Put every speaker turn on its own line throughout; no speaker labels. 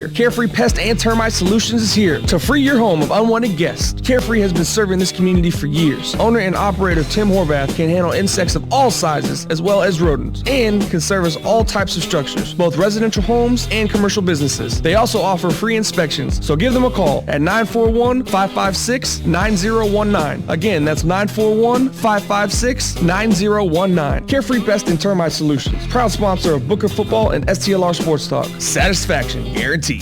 Carefree Pest and Termite Solutions is here to free your home of unwanted guests. Carefree has been serving this community for years. Owner and operator Tim Horvath can handle insects of all sizes as well as rodents and can service all types of structures, both residential homes and commercial businesses. They also offer free inspections, so give them a call at 941-556-9019. Again, that's 941-556-9019. Carefree Pest and Termite Solutions, proud sponsor of Booker Football and STLR Sports Talk. Satisfaction guaranteed.
Touchdown!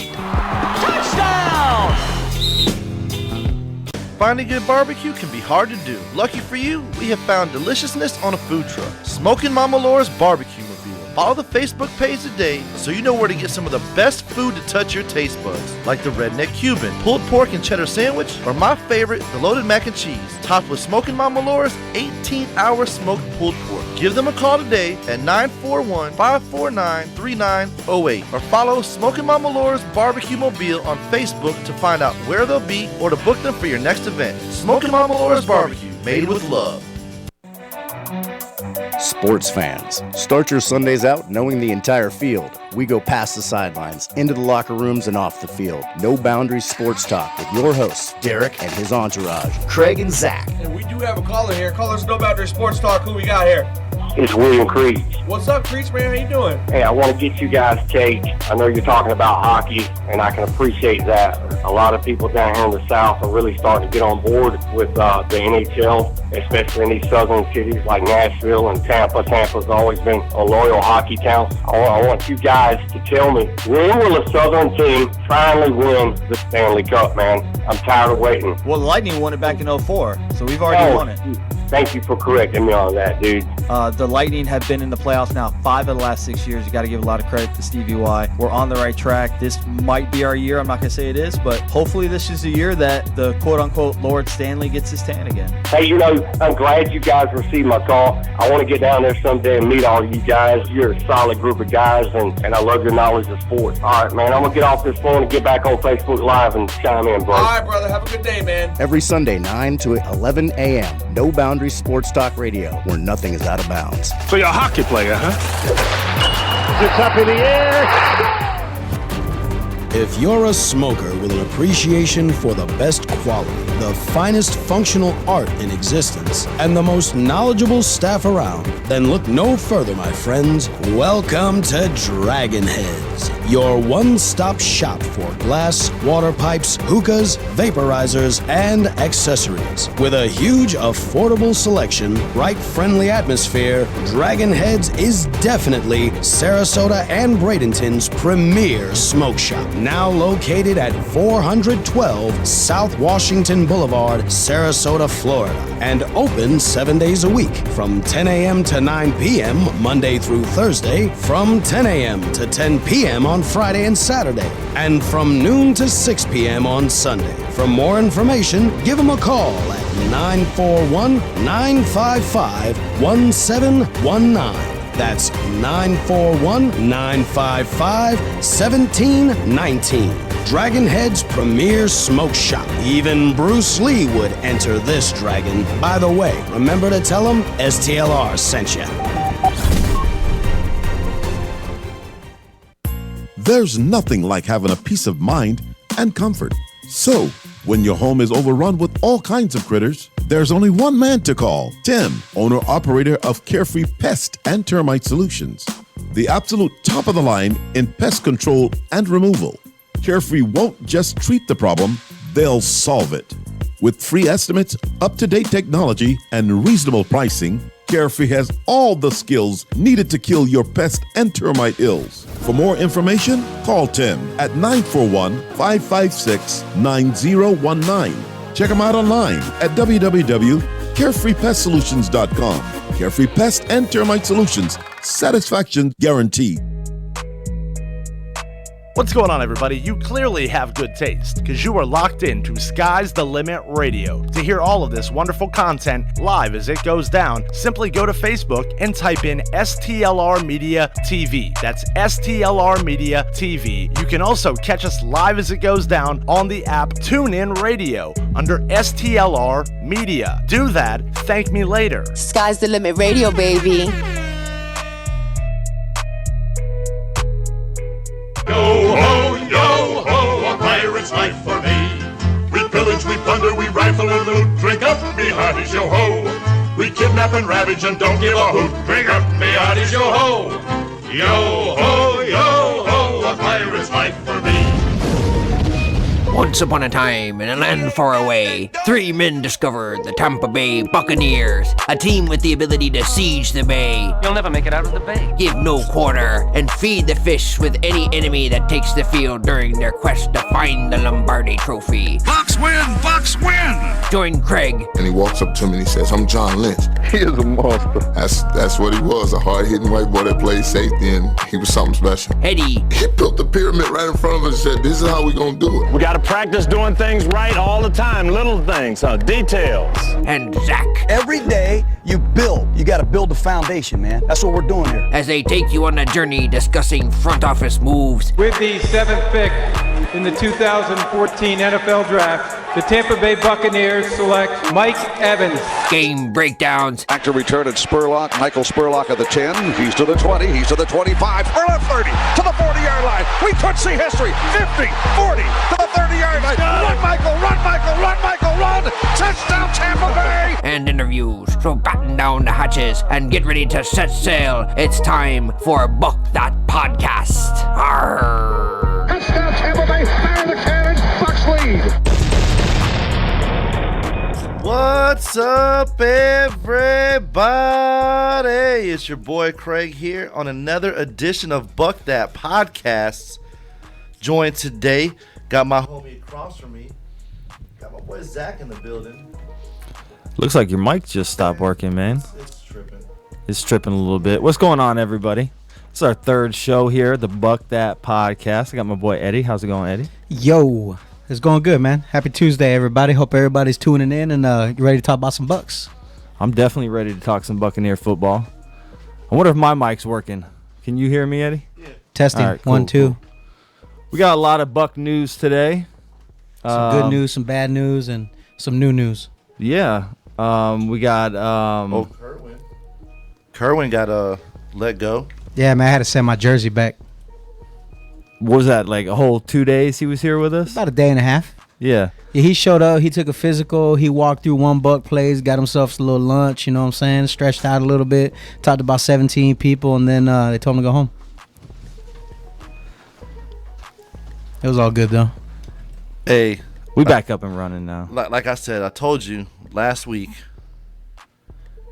Finding good barbecue can be hard to do. Lucky for you, we have found deliciousness on a food truck. Smokin' Mama Laura's Barbecue Mobile. Follow the Facebook page today so you know where to get some of the best food to touch your taste buds, like the Redneck Cuban, pulled pork and cheddar sandwich, or my favorite, the loaded mac and cheese, topped with Smokin' Mama Laura's 18-hour smoked pulled pork. Give them a call today at 941-549-3908 or follow Smokin' Mama Laura's Barbecue Mobile on Facebook to find out where they'll be or to book them for your next event. Smokin' Mama Laura's Barbecue, made with love.
Sports fans, start your Sundays out knowing the entire field. We go past the sidelines, into the locker rooms, and off the field. No Boundaries Sports Talk with your hosts, Derek and his entourage, Craig and Zach.
And we do have a caller here. Callers No Boundaries Sports Talk. Who we got here?
It's William Creech.
What's up, Creech, man? How you doing?
Hey, I want to get you guys caged. I know you're talking about hockey, and I can appreciate that. A lot of people down here in the South are really starting to get on board with the NHL, especially in these southern cities like Nashville and Tampa. Tampa's always been a loyal hockey town. I want you guys to tell me, when will a southern team finally win the Stanley Cup, man? I'm tired of waiting.
Well, the Lightning won it back in 2004, so we've already won it.
Thank you for correcting me on that, dude.
The Lightning have been in the playoffs now 5 of the last 6 years. You got to give a lot of credit to Stevie Y. We're on the right track. This might be our year. I'm not going to say it is, but hopefully this is the year that the quote-unquote Lord Stanley gets his tan again.
Hey, you know, I'm glad you guys received my call. I want to get down there someday and meet all you guys. You're a solid group of guys, and I love your knowledge of sports. All right, man, I'm going to get off this phone and get back on Facebook Live and chime in, bro.
All right, brother. Have a good day, man.
Every Sunday, 9 to 11 a.m., No Boundaries Sports Talk Radio, where nothing is out of bounds.
So you're a hockey player, huh?
It's up in the air.
If you're a smoker with an appreciation for the best quality, the finest functional art in existence, and the most knowledgeable staff around, then look no further, my friends. Welcome to Dragon Heads, your one-stop shop for glass, water pipes, hookahs, vaporizers, and accessories. With a huge, affordable selection, bright-friendly atmosphere, Dragon Heads is definitely Sarasota and Bradenton's premier smoke shop. Now located at 412 South Washington Boulevard, Sarasota, Florida, and open 7 days a week from 10 a.m. to 9 p.m. Monday through Thursday, from 10 a.m. to 10 p.m. on Friday and Saturday, and from noon to 6 p.m. on Sunday. For more information, give them a call at 941-955-1719. That's 941-955-1719. Dragon Head's premier smoke shop. Even Bruce Lee would enter this dragon. By the way, remember to tell him STLR sent you.
There's nothing like having a peace of mind and comfort. So, when your home is overrun with all kinds of critters, there's only one man to call. Tim, owner-operator of Carefree Pest and Termite Solutions. The absolute top of the line in pest control and removal. Carefree won't just treat the problem, they'll solve it. With free estimates, up-to-date technology, and reasonable pricing, Carefree has all the skills needed to kill your pest and termite ills. For more information, call Tim at 941-556-9019. Check him out online at www.carefreepestsolutions.com. Carefree Pest and Termite Solutions. Satisfaction guaranteed.
What's going on, everybody? You clearly have good taste because you are locked in to Sky's the Limit Radio. To hear all of this wonderful content live as it goes down, simply go to Facebook and type in STLR Media TV. That's STLR Media TV. You can also catch us live as it goes down on the app TuneIn Radio under STLR Media. Do that. Thank me later.
Sky's the Limit Radio, baby.
Yo ho, yo
is life for me. We pillage, we plunder, we rifle and loot. Drink up, me hearties, yo-ho. We kidnap and ravage and don't give a hoot. Drink up, me hearties, yo-ho. Yo-ho, yo-ho, a pirate's life for me.
Once upon a time, in a land far away, 3 men discovered the Tampa Bay Buccaneers, a team with the ability to siege the bay.
You'll never make it out of the bay.
Give no quarter, and feed the fish with any enemy that takes the field during their quest to find the Lombardi Trophy.
Bucks win, Bucks win!
Join Craig.
And he walks up to me and he says, I'm John Lynch.
He is a monster.
That's what he was, a hard-hitting white boy that played safety, and he was something special.
Eddie.
He built the pyramid right in front of us and said, this is how we gonna do it.
We gotta practice doing things right all the time, little things, details.
And Zach.
Every day you build. You gotta build the foundation, man. That's what we're doing here.
As they take you on a journey discussing front office moves.
With the 7th pick in the 2014 NFL Draft, the Tampa Bay Buccaneers select Mike Evans.
Game breakdowns.
Back to return at Spurlock. Michael Spurlock at the 10. He's to the 20. He's to the 25. Spurlock 30 to the 40-yard line. We could see history. 50, 40 to the 30-yard line. Run, Michael, run, Michael, run, Michael, run. Touchdown, Tampa Bay.
And interviews. So batten down the hatches and get ready to set sail. It's time for Buck That Podcast. Arrgh.
Touchdown, Tampa Bay. Fire the cannons. Bucks lead.
What's up, everybody? It's your boy Craig here on another edition of Buck That Podcast. Joined today, got my homie across from me, got my boy Zach in the building.
Looks like your mic just stopped working, man.
It's tripping.
It's tripping a little bit. What's going on, everybody? It's our third show here, the Buck That Podcast. I got my boy Eddie. How's it going, Eddie?
Yo. It's going good, man. Happy Tuesday, everybody. Hope everybody's tuning in and you ready to talk about some Bucks.
I'm definitely ready to talk some Buccaneer football. I wonder if my mic's working. Can you hear me, Eddie?
Yeah. Testing.
All right, cool,
1, 2.
Cool. We got a lot of Buck news today.
Some good news, some bad news, and some new news.
Yeah. We got...
Kerwin got let go.
Yeah, man. I had to send my jersey back.
What was that, like a whole 2 days he was here with us?
About a day and a half.
Yeah.
He showed up. He took a physical. He walked through one Buck plays, got himself a little lunch, you know what I'm saying? Stretched out a little bit. Talked about 17 people, and then they told him to go home. It was all good, though.
Hey.
We back up and running now.
Like I said, I told you last week,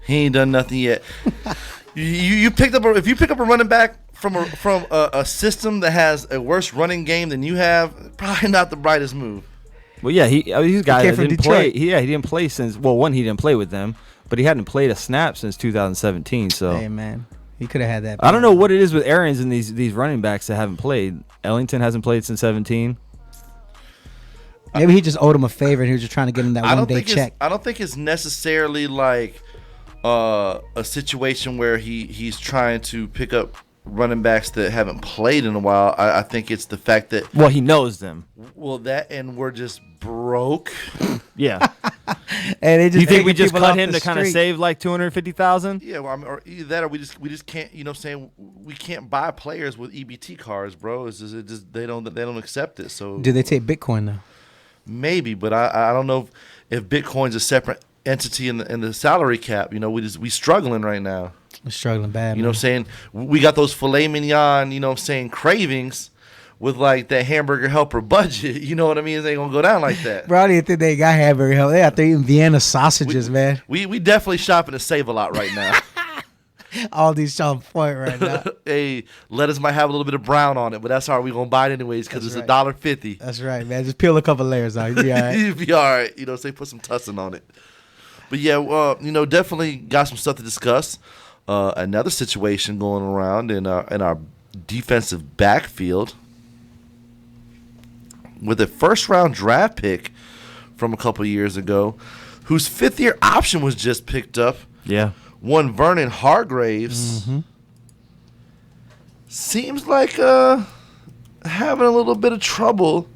he ain't done nothing yet. You picked up if you pick up a running back from a system that has a worse running game than you have, probably not the brightest move.
Well, yeah, he's a guy that didn't
Detroit.
play. Yeah, he didn't play since. Well, one, he didn't play with them, but he hadn't played a snap since 2017. So,
hey, man, he could have had that.
I don't know what it is with Arians and these running backs that haven't played. Ellington hasn't played since 17.
Maybe he just owed him a favor and he was just trying to get him that one-day check.
I don't think it's necessarily like a situation where he's trying to pick up running backs that haven't played in a while. I think it's the fact that
he knows them.
Well, that and we're just broke.
Yeah.
And they just
do you think we just cut him
to
kind of save like $250,000?
Yeah, well, I mean, or either that or we just can't. You know, what I'm saying we can't buy players with EBT cards, bro. It's just they don't accept it. So
do they take Bitcoin though?
Maybe, but I don't know if Bitcoin's a separate entity in the salary cap. You know, we struggling right now.
We're struggling bad.
You know what I'm saying? We got those filet mignon, you know what I'm saying, cravings with like that hamburger helper budget. You know what I mean? It ain't gonna go down like that.
Bro, I didn't think they got hamburger helper. They out there eating Vienna sausages, man.
We definitely shopping to save a lot right now.
All these on point right now.
Hey, lettuce might have a little bit of brown on it, but that's all right. We're going to buy it anyways because it's $1.50.
That's right, man. Just peel a couple layers out. You'll be all right.
You'll be all right. You know, say put some tussin on it. But yeah, you know, definitely got some stuff to discuss. Another situation going around in our defensive backfield with a first-round draft pick from a couple years ago whose fifth-year option was just picked up.
Yeah.
One Vernon Hargraves seems like having a little bit of trouble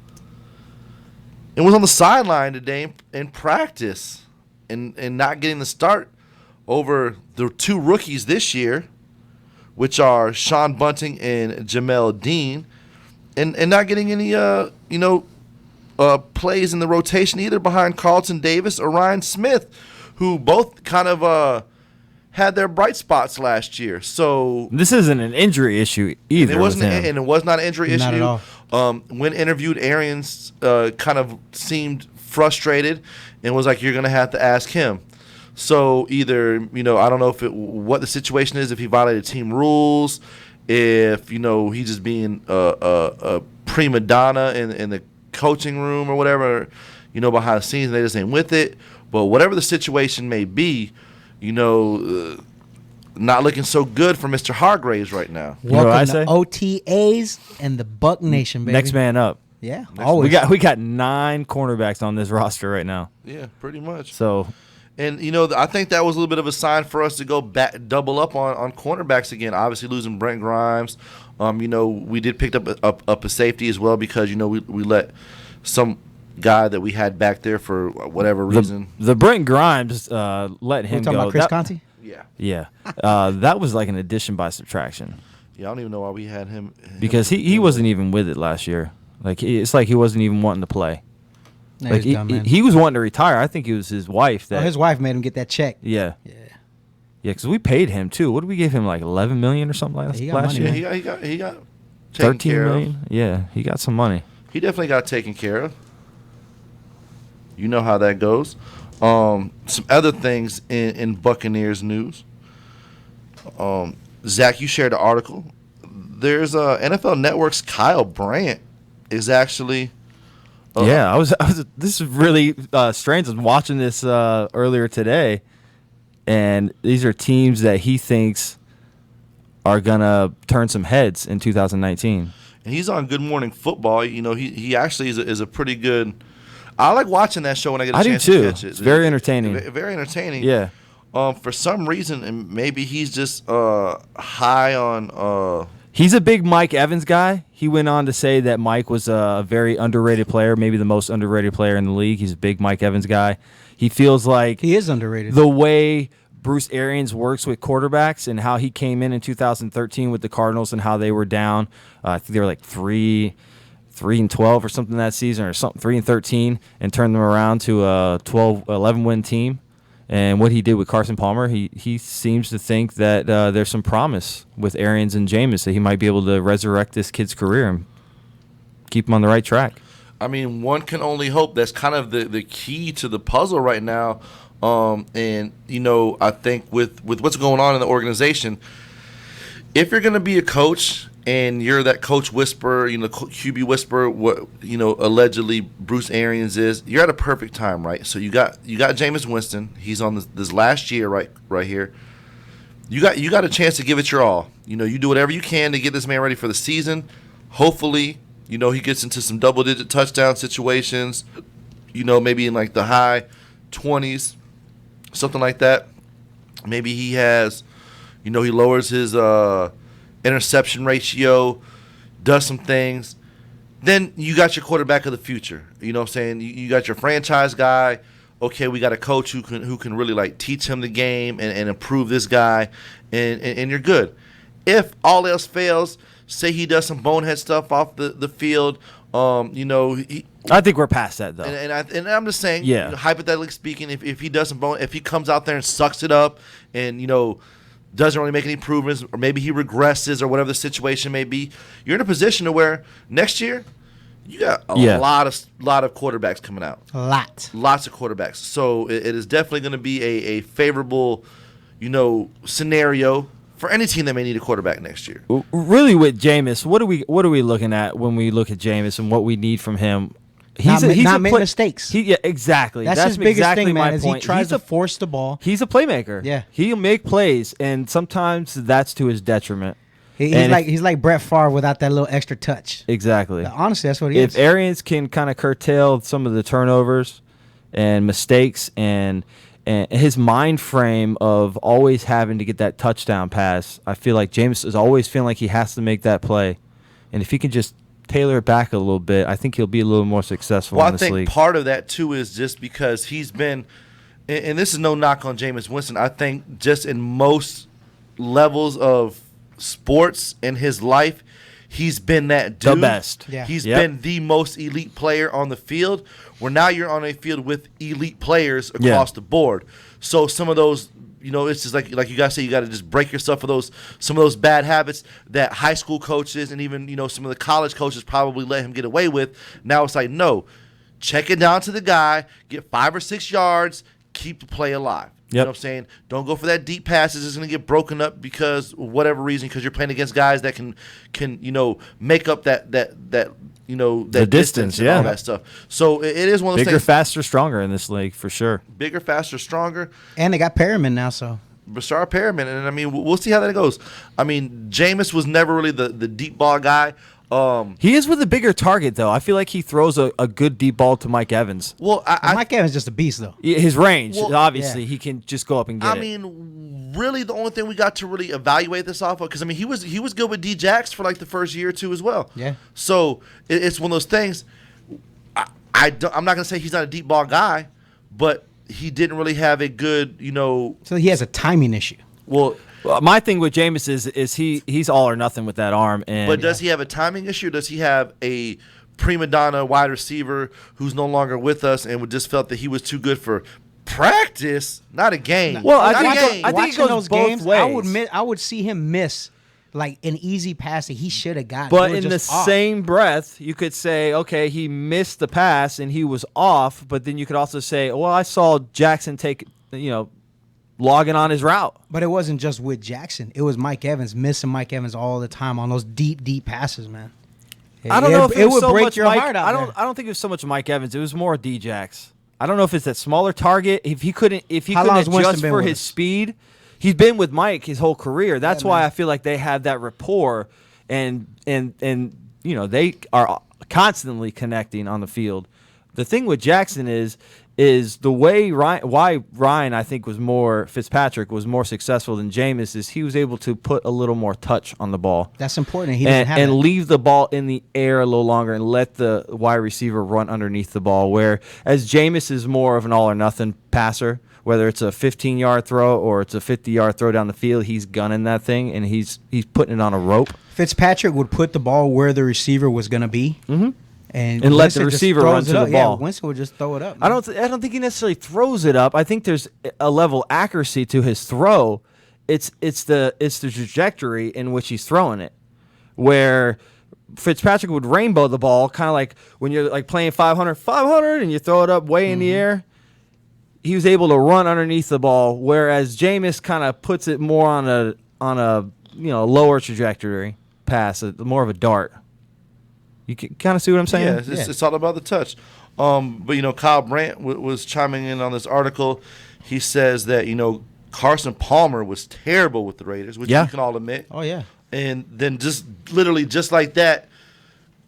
and was on the sideline today in practice and not getting the start over the two rookies this year, which are Sean Bunting and Jamel Dean, and not getting any
plays in the rotation either behind Carlton Davis or Ryan Smith, who both kind of had their bright spots last year. So
this isn't an injury issue either.
It wasn't,
with him.
and it was not an injury
Not
issue.
at all.
When interviewed, Arians kind of seemed frustrated and was like, "You're going to have to ask him." So either I don't know what the situation is, if he violated team rules, if he's just being a prima donna in the coaching room or whatever, behind the scenes, and they just ain't with it. But whatever the situation may be, not looking so good for Mr. Hargraves right now.
Welcome to OTAs and the Buck Nation, baby.
Next man up.
Yeah, always.
We got 9 cornerbacks on this roster right now.
Yeah, pretty much.
So,
and I think that was a little bit of a sign for us to go back, double up on cornerbacks again. Obviously, losing Brent Grimes. We did pick up a safety as well because we let some guy that we had back there for whatever reason.
The Brent Grimes let him
talking
go.
about Chris Conti?
Yeah.
That was like an addition by subtraction.
Yeah, I don't even know why we had him.
Because he wasn't even with it last year. It's like he wasn't even wanting to play.
No, he's dumb, man.
He was wanting to retire. I think it was his wife that.
His wife made him get that check.
Yeah. Because we paid him too. What did we give him? Like $11 million or something like that last year.
Yeah, he got taken
13
care
million.
of.
Yeah, he got some money.
He definitely got taken care of. You know how that goes. Some other things in Buccaneers news. Zach, you shared an article. There's NFL Network's Kyle Bryant is actually.
I was. This is really strange. I was watching this earlier today, and these are teams that he thinks are gonna turn some heads in 2019.
And he's on Good Morning Football. He actually is a pretty good. I like watching that show when I get a chance to catch it.
It's very entertaining.
Very entertaining.
Yeah.
For some reason, and maybe he's just high on.
He's a big Mike Evans guy. He went on to say that Mike was a very underrated player, maybe the most underrated player in the league. He's a big Mike Evans guy. He feels like
he is underrated.
The way Bruce Arians works with quarterbacks and how he came in 2013 with the Cardinals and how they were down. I think they were like 3-12 or something that season, or something 3-13, and turned them around to a 11 win team. And what he did with Carson Palmer, he seems to think that there's some promise with Arians and Jameis that he might be able to resurrect this kid's career and keep him on the right track.
I mean, one can only hope. That's kind of the key to the puzzle right now. And, I think with what's going on in the organization, if you're going to be a coach and you're that coach whisperer, QB whisperer, what allegedly Bruce Arians is, you're at a perfect time, right? So you got Jameis Winston. He's on this last year right here. You got a chance to give it your all. You do whatever you can to get this man ready for the season. Hopefully, he gets into some double-digit touchdown situations. Maybe in like the high 20s, something like that. Maybe he has, he lowers his interception ratio, does some things. Then you got your quarterback of the future. You know what I'm saying? You got your franchise guy. Okay, we got a coach who can really like teach him the game and improve this guy, and you're good. If all else fails, say he does some bonehead stuff off the field,
I think we're past that though.
And I'm just saying,
yeah.
Hypothetically speaking, if he does if he comes out there and sucks it up and doesn't really make any improvements, or maybe he regresses, or whatever the situation may be, you're in a position to where next year you got a lot of quarterbacks coming out. Lots of quarterbacks. So it is definitely going to be a favorable, scenario for any team that may need a quarterback next year.
Really, with Jameis, what are we looking at when we look at Jameis and what we need from him?
He's not making mistakes.
Exactly.
That's his biggest
exactly
thing, man.
my
Is
point.
he tries to force the ball.
He's a playmaker.
Yeah,
he'll make plays, and sometimes that's to his detriment.
He's like Brett Favre without that little extra touch.
Exactly.
Honestly, that's what he is.
If Arians can kind of curtail some of the turnovers and mistakes and his mind frame of always having to get that touchdown pass, I feel like Jameis is always feeling like he has to make that play, and if he can just tailor it back a little bit, I think he'll be a little more successful in this league.
I think part of that too is just because he's been, and this is no knock on Jameis Winston, I think just in most levels of sports in his life, he's been that dude.
The best.
Yeah.
He's been the most elite player on the field, where now you're on a field with elite players across the board. So some of those, it's just like you guys say, you got to just break yourself of some of those bad habits that high school coaches and even, some of the college coaches probably let him get away with. Now it's like, no, check it down to the guy, get 5 or 6 yards, keep the play alive. You know what I'm saying? Don't go for that deep passes. It's going to get broken up because whatever reason, because you're playing against guys that can make up that
the distance
and all that stuff. So it is one of those
bigger,
things.
faster, stronger in this league for sure.
Bigger, faster, stronger.
And they got Perriman now, so.
Bashar Perriman, and I mean, we'll see how that goes. I mean, Jameis was never really the deep ball guy.
He is with a bigger target, though. I feel like he throws a good deep ball to Mike Evans.
Well,
Mike Evans is just a beast, though.
His range, obviously, he can just go up and get it.
I mean, really, the only thing we got to really evaluate this off of, because I mean, he was good with D-Jax for like the first year or two as well.
Yeah.
So it's one of those things. I'm not gonna say he's not a deep ball guy, but he didn't really have a good,
So he has a timing issue.
Well,
my thing with Jameis is he's all or nothing with that arm.
But does he have a timing issue? Does he have a prima donna wide receiver who's no longer with us and just felt that he was too good for practice, not a game?
Well, I
think
it goes
those
both
games,
ways.
I would see him miss like an easy pass that he should have gotten.
But in the same breath, you could say, okay, he missed the pass and he was off. But then you could also say, well, I saw Jackson take, logging on his route.
But it wasn't just with Jackson. It was Mike Evans, missing Mike Evans all the time on those deep passes, man.
I don't know if it would so
break
much
your
Mike,
heart out
I don't think it was so much Mike Evans. It was more D-Jax. I don't know if it's that smaller target. If he couldn't adjust for his speed. He's been with Mike his whole career. That's why I feel like they have that rapport and they are constantly connecting on the field. The thing with Jackson is the way Ryan I think Fitzpatrick was more successful than Jameis is he was able to put a little more touch on the ball.
That's important. He doesn't have
and
that.
leave the ball in the air a little longer and let the wide receiver run underneath the ball. Whereas Jameis is more of an all or nothing passer. Whether it's a 15-yard throw or it's a 50-yard throw down the field, he's gunning that thing and he's putting it on a rope.
Fitzpatrick would put the ball where the receiver was going to be.
Mm-hmm.
And
let the receiver run to the ball.
Yeah, Winston would just throw it up. Man.
I don't think he necessarily throws it up. I think there's a level of accuracy to his throw. It's the trajectory in which he's throwing it. Where Fitzpatrick would rainbow the ball, kind of like when you're like playing 500, and you throw it up way in the air. He was able to run underneath the ball, whereas Jameis kind of puts it more on a lower trajectory pass, more of a dart. You can kind of see what I'm saying?
Yeah, it's all about the touch. But Kyle Brandt was chiming in on this article. He says that Carson Palmer was terrible with the Raiders, which you can all admit.
Oh yeah.
And then just like that,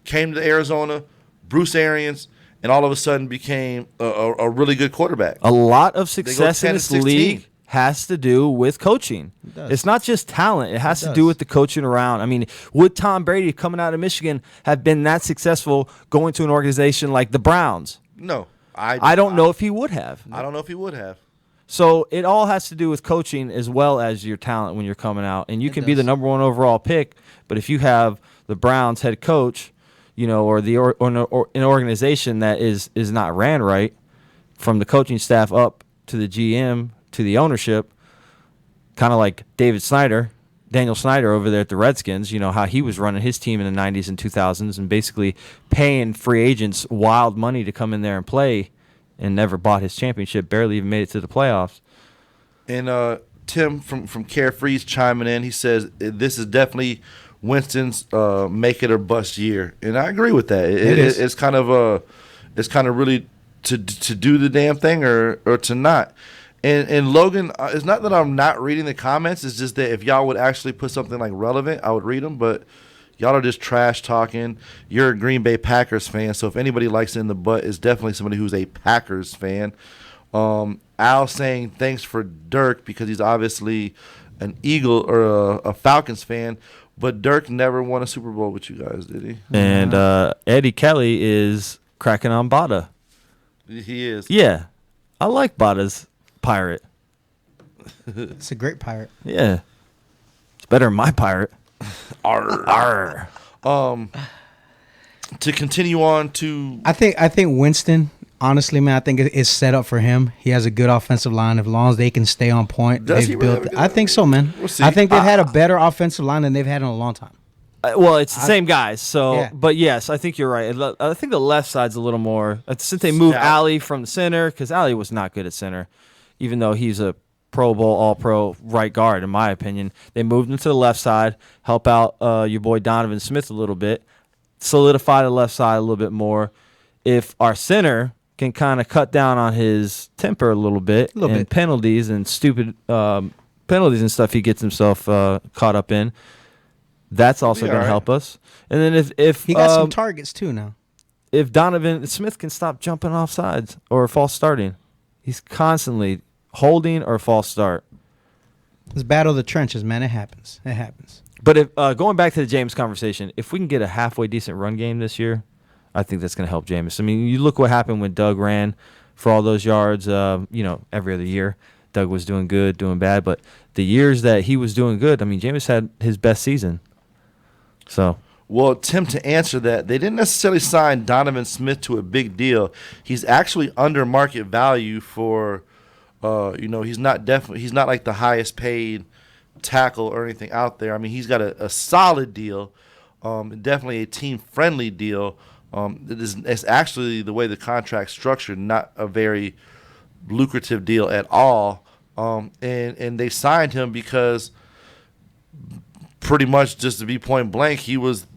came to Arizona, Bruce Arians. And all of a sudden became a really good quarterback.
A lot of success in this league has to do with coaching. It's not just talent. It has to do with the coaching around. I mean, would Tom Brady coming out of Michigan have been that successful going to an organization like the Browns?
No.
I don't know if he would have.
I don't know if he would have.
So it all has to do with coaching as well as your talent when you're coming out. And you can be the number 1 overall pick, but if you have the Browns head coach, or an organization that is not ran right, from the coaching staff up to the GM to the ownership, kind of like Daniel Snyder over there at the Redskins, how he was running his team in the 90s and 2000s and basically paying free agents wild money to come in there and play and never bought his championship, barely even made it to the playoffs.
And Tim from Carefree's chiming in. He says this is definitely Winston's make it or bust year, and I agree with that. It's kind of really to do the damn thing or to not. And Logan, it's not that I'm not reading the comments. It's just that if y'all would actually put something like relevant, I would read them. But y'all are just trash talking. You're a Green Bay Packers fan, so if anybody likes it in the butt, it's definitely somebody who's a Packers fan. Al saying thanks for Dirk because he's obviously an Eagle or a Falcons fan. But Dirk never won a Super Bowl with you guys, did he?
And Eddie Kelly is cracking on Bada.
He is.
Yeah. I like Bada's pirate.
It's a great pirate.
Yeah. It's better than my pirate.
Arr.
Arr.
To continue on to,
I think Winston. Honestly, man, I think it's set up for him. He has a good offensive line. As long as they can stay on point,
Does he really have a good-
I think so, man.
We'll see.
I think they've had a better offensive line than they've had in a long time.
Well, it's the same guys. So,
Yeah.
but yes, I think you're right. I think the left side's a little more. Since they moved
Stout.
Ali from the center, because Ali was not good at center, even though he's a Pro Bowl, All-Pro right guard, in my opinion. They moved him to the left side, help out your boy Donovan Smith a little bit, solidify the left side a little bit more. If our center can kind of cut down on his temper a little bit and penalties and stupid penalties and stuff he gets himself caught up in, that's also going to help us. And then if
He got some targets too now.
if Donovan Smith can stop jumping off sides or false starting, he's constantly holding or false start.
It's battle of the trenches, man. It happens. It happens.
But if going back to the James conversation, if we can get a halfway decent run game this year, I think that's going to help Jameis. I mean, you look what happened when Doug ran for all those yards. Every other year, Doug was doing good, doing bad. But the years that he was doing good, I mean, Jameis had his best season. So,
well, Tim, to answer that, they didn't necessarily sign Donovan Smith to a big deal. He's actually under market value for, he's not like the highest paid tackle or anything out there. I mean, he's got a solid deal, definitely a team friendly deal. It's actually the way the contract's structured, not a very lucrative deal at all. And they signed him because pretty much, just to be point blank, he was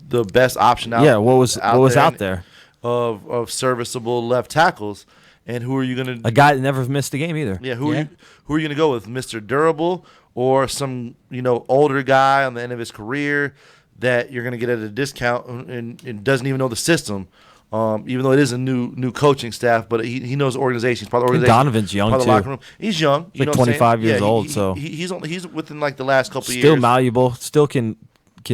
the best option out.
Yeah, what was out there
of serviceable left tackles. And who are you going to?
A guy that never missed a game either.
Yeah, who are you going to go with? Mr. Durable or some older guy on the end of his career that you're going to get at a discount and doesn't even know the system, even though it is a new coaching staff, but he knows the organization. He's part of the organization.
Donovan's young,
part of the locker room. He's young.
He's like 25 years old, so
he's within like the last couple of years.
Still malleable. Still can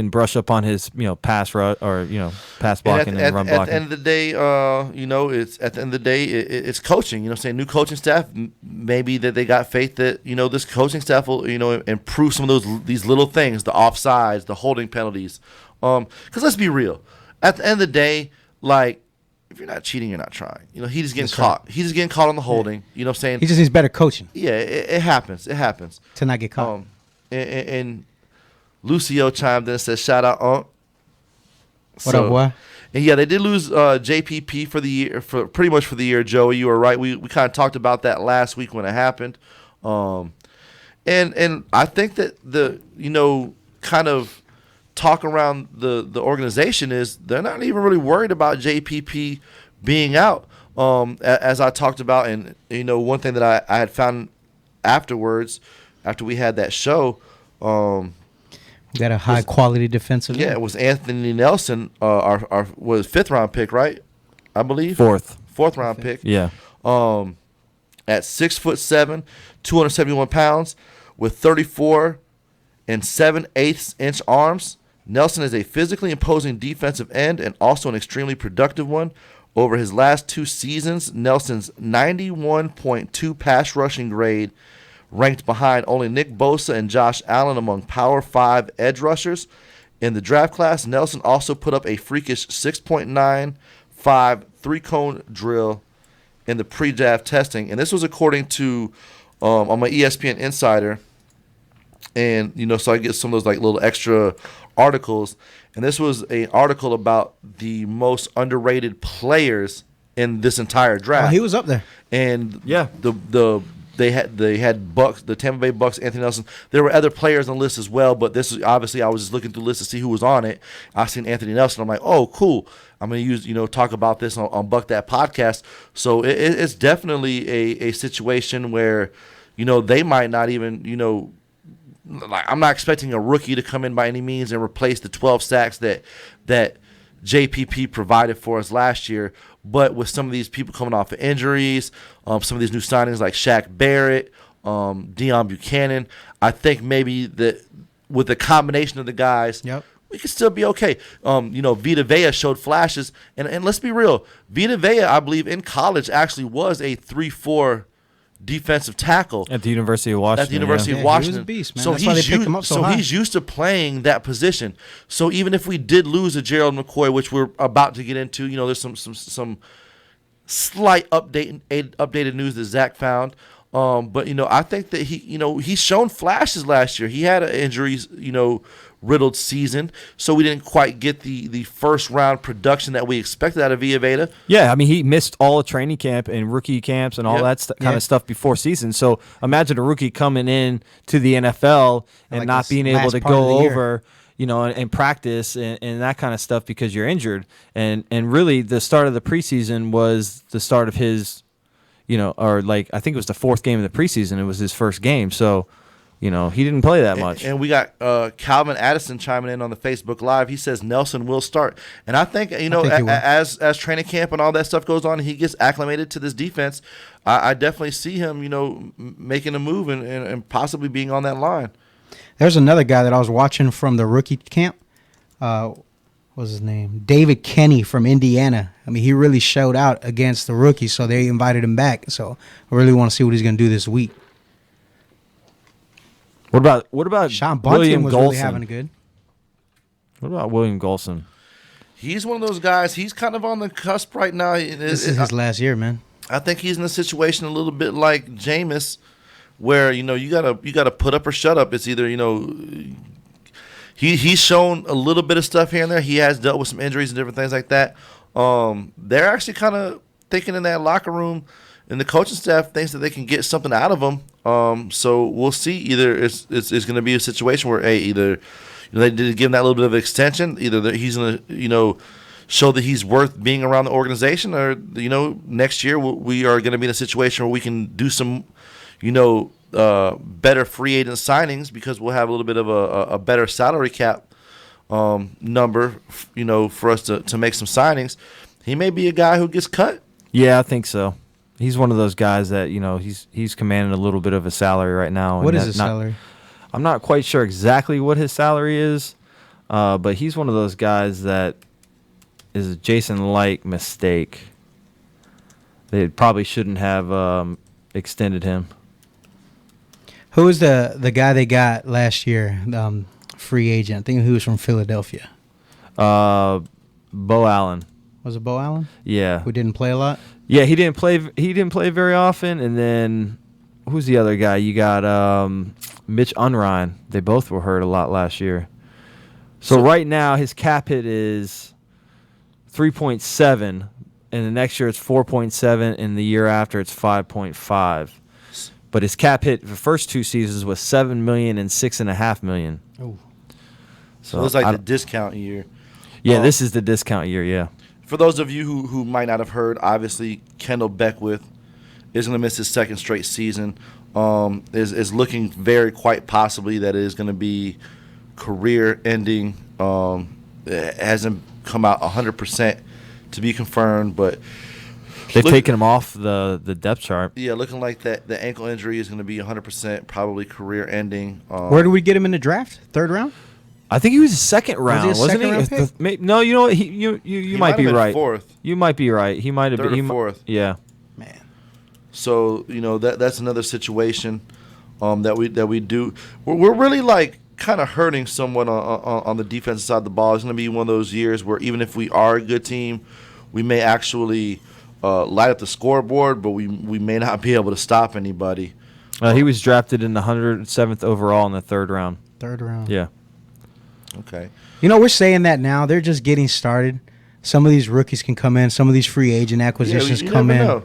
brush up on his pass rush or pass blocking and run blocking.
At the end of the day, it's coaching. New coaching staff. Maybe that they got faith that this coaching staff will improve some of these little things, the offsides, the holding penalties. Because let's be real, at the end of the day, like if you're not cheating, you're not trying. He just getting caught. He's just getting caught on the holding. You know what I'm saying?
He just needs better coaching.
Yeah, it happens. It happens
to not get caught.
And Lucio chimed in and said, "Shout out, Unc."
What up, boy?
And yeah, they did lose JPP for the year, for pretty much for the year. Joey, you were right. We kind of talked about that last week when it happened. And I think that the kind of talk around the organization is they're not even really worried about JPP being out. As I talked about, and one thing that I had found afterwards, after we had that show.
We got a high quality defensive.
Yeah, it was Anthony Nelson, our was 5th round pick, right? I believe 4th round pick.
Yeah.
At 6'7", 271 pounds, with 34 and 7/8 inch arms, Nelson is a physically imposing defensive end and also an extremely productive one. Over his last 2 seasons, Nelson's 91.2 pass rushing grade ranked behind only Nick Bosa and Josh Allen among Power 5 edge rushers. In the draft class, Nelson also put up a freakish 6.95 three-cone drill in the pre-draft testing. And this was according to, on my ESPN Insider, and, so I get some of those like little extra articles. And this was an article about the most underrated players in this entire draft.
Oh, he was up there.
And They had Bucks, the Tampa Bay Bucks, Anthony Nelson. There were other players on the list as well, but this is obviously I was just looking through the list to see who was on it. I seen Anthony Nelson. I'm like, oh, cool. I'm gonna talk about this on Buck That podcast. So it's definitely a situation where they might not even like I'm not expecting a rookie to come in by any means and replace the 12 sacks that JPP provided for us last year. But with some of these people coming off of injuries, some of these new signings like Shaq Barrett, Deion Buchanan, I think maybe that with the combination of the guys, we could still be okay. Vita Vea showed flashes, and let's be real, Vita Vea, I believe in college actually was a 3-4, defensive tackle
at the University of Washington.
At the University of
He
Washington.
was a beast, man.
So
That's why they picked him up so high.
he's used to playing that position. So even if we did lose a Gerald McCoy, which we're about to get into, there's some slight updated news that Zach found. But I think that he's shown flashes last year. He had an injuries, riddled season, so we didn't quite get the first round production that we expected out of Villa Veda.
Yeah, I mean, he missed all the training camp and rookie camps and all that kind of stuff before season. So imagine a rookie coming in to the NFL and not being able to go over, and practice and that kind of stuff because you're injured. And really, the start of the preseason was the start of his, I think it was the fourth game of the preseason. It was his first game. So, he didn't play that much.
And we got Calvin Addison chiming in on the Facebook Live. He says Nelson will start. And I think, as training camp and all that stuff goes on, and he gets acclimated to this defense, I definitely see him, making a move and possibly being on that line.
There's another guy that I was watching from the rookie camp. What was his name? David Kenny from Indiana. I mean, he really showed out against the rookies, so they invited him back. So I really want to see what he's going to do this week.
What about
Sean Bunting
William
was
Golson?
really having a good.
What about William Golson?
He's one of those guys. He's kind of on the cusp right now.
This is his last year, man.
I think he's in a situation a little bit like Jameis, where you gotta put up or shut up. It's either he's shown a little bit of stuff here and there. He has dealt with some injuries and different things like that. They're actually kind of thinking in that locker room, and the coaching staff thinks that they can get something out of him. So we'll see. Either it's going to be a situation where either they did give him that little bit of extension. Either he's going to show that he's worth being around the organization, or next year we are going to be in a situation where we can do some better free agent signings because we'll have a little bit of a better salary cap number, for us to make some signings. He may be a guy who gets cut.
Yeah, I think so. He's one of those guys that he's commanding a little bit of a salary right now.
What is his salary?
I'm not quite sure exactly what his salary is, but he's one of those guys that is a Jason-like mistake. They probably shouldn't have extended him.
Who was the guy they got last year? Free agent. I think he was from Philadelphia.
Bo Allen.
Was it Bo Allen?
Yeah.
Who didn't play a lot?
Yeah, he didn't play very often. And then who's the other guy? You got Mitch Unrein. They both were hurt a lot last year. So right now his cap hit is 3.7, and the next year it's 4.7, and the year after it's 5.5. But his cap hit the first two seasons was $7 million and $6.5 million.
Oh,
so it's like the discount year.
Yeah, this is the discount year. Yeah.
For those of you who might not have heard, obviously Kendall Beckwith is going to miss his second straight season. Is looking very quite possibly that it is going to be career ending. It hasn't come out 100% to be confirmed, but
they've taken him off the depth chart.
Yeah, looking like that the ankle injury is going to be 100% probably career ending.
Where do we get him in the draft? Third round?
I think he was a second round, wasn't he? No, you know what? You might be right.
Fourth.
You might be right. He might have been
fourth.
Yeah.
Man.
So that's another situation that we do. We're really like kind of hurting someone on the defensive side of the ball. It's going to be one of those years where even if we are a good team, we may actually light up the scoreboard, but we may not be able to stop anybody.
He was drafted in the 107th overall in the third round.
Third round.
Yeah.
Okay.
We're saying that now. They're just getting started. Some of these rookies can come in. Some of these free agent acquisitions come in.
Know.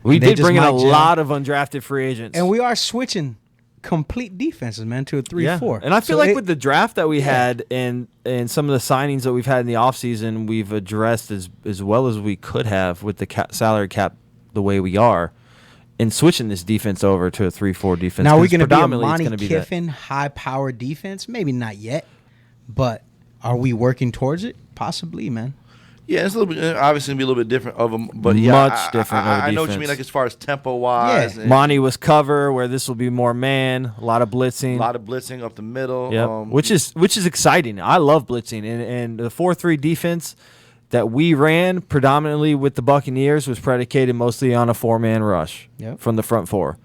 We did bring in a lot of undrafted free agents.
And we are switching complete defenses, man, to a 3-4.
And I feel like with the draft that we had and some of the signings that we've had in the offseason, we've addressed as well as we could have with the salary cap the way we are in switching this defense over to a 3-4 defense.
Now, we're going to be a Monty Kiffin high-powered defense? Maybe not yet, but are we working towards it? Possibly, man.
Yeah, it's a little bit, obviously going to be a little bit different of them, but
much different.
I know what you mean, like as far as tempo wise.
Yeah.
Monty was cover, where this will be more man. A lot of blitzing.
Up the middle.
Yep. Which is exciting. I love blitzing, and the 4-3 defense that we ran predominantly with the Buccaneers was predicated mostly on a 4-man rush from the front four.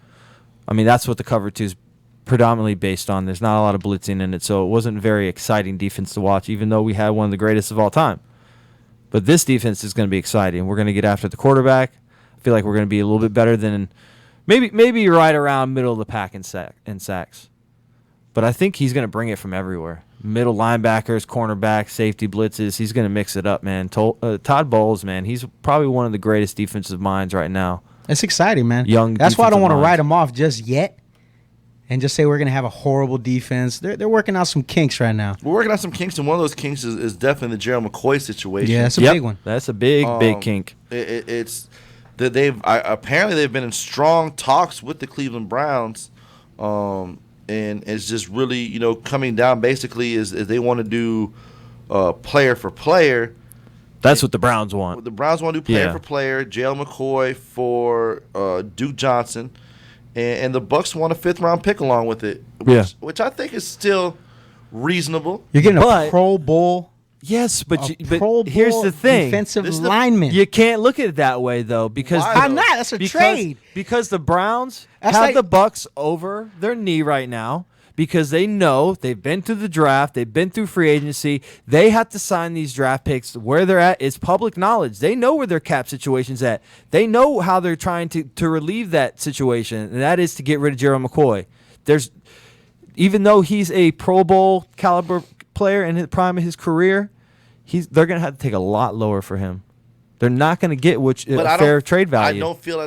I mean, that's what the cover 2 is predominantly based on. There's not a lot of blitzing in it, so it wasn't a very exciting defense to watch, even though we had one of the greatest of all time. But this defense is going to be exciting. We're going to get after the quarterback. I feel like we're going to be a little bit better than maybe right around middle of the pack in sacks. But I think he's going to bring it from everywhere. Middle linebackers, cornerbacks, safety blitzes. He's going to mix it up, man. Todd Bowles, man, he's probably one of the greatest defensive minds right now.
It's exciting, man.
Young.
That's why I don't want to
minds.
write him off just yet and just say we're going to have a horrible defense. They're working out some kinks right now.
We're working out some kinks, and one of those kinks is definitely the Gerald McCoy situation.
Yeah, it's a big one.
That's a big kink.
It's that apparently they've been in strong talks with the Cleveland Browns, and it's just really coming down basically is they want to do player for player.
That's what the Browns want.
The Browns want to do player for player. Gerald McCoy for Duke Johnson. And the Bucs want a 5th-round pick along with it, which I think is still reasonable.
You're getting a Pro Bowl.
Yes, but
Pro
here's
Bowl
the thing:
defensive lineman.
You can't look at it that way though, because
I'm not. That's a trade.
Because the Browns have the Bucs over their knee right now. Because they know they've been through the draft, they've been through free agency. They have to sign these draft picks. Where they're at is public knowledge. They know where their cap situation's at. They know how they're trying to relieve that situation, and that is to get rid of Gerald McCoy. Even though he's a Pro Bowl caliber player in the prime of his career, they're going to have to take a lot lower for him. They're not going to get a fair trade value.
I don't feel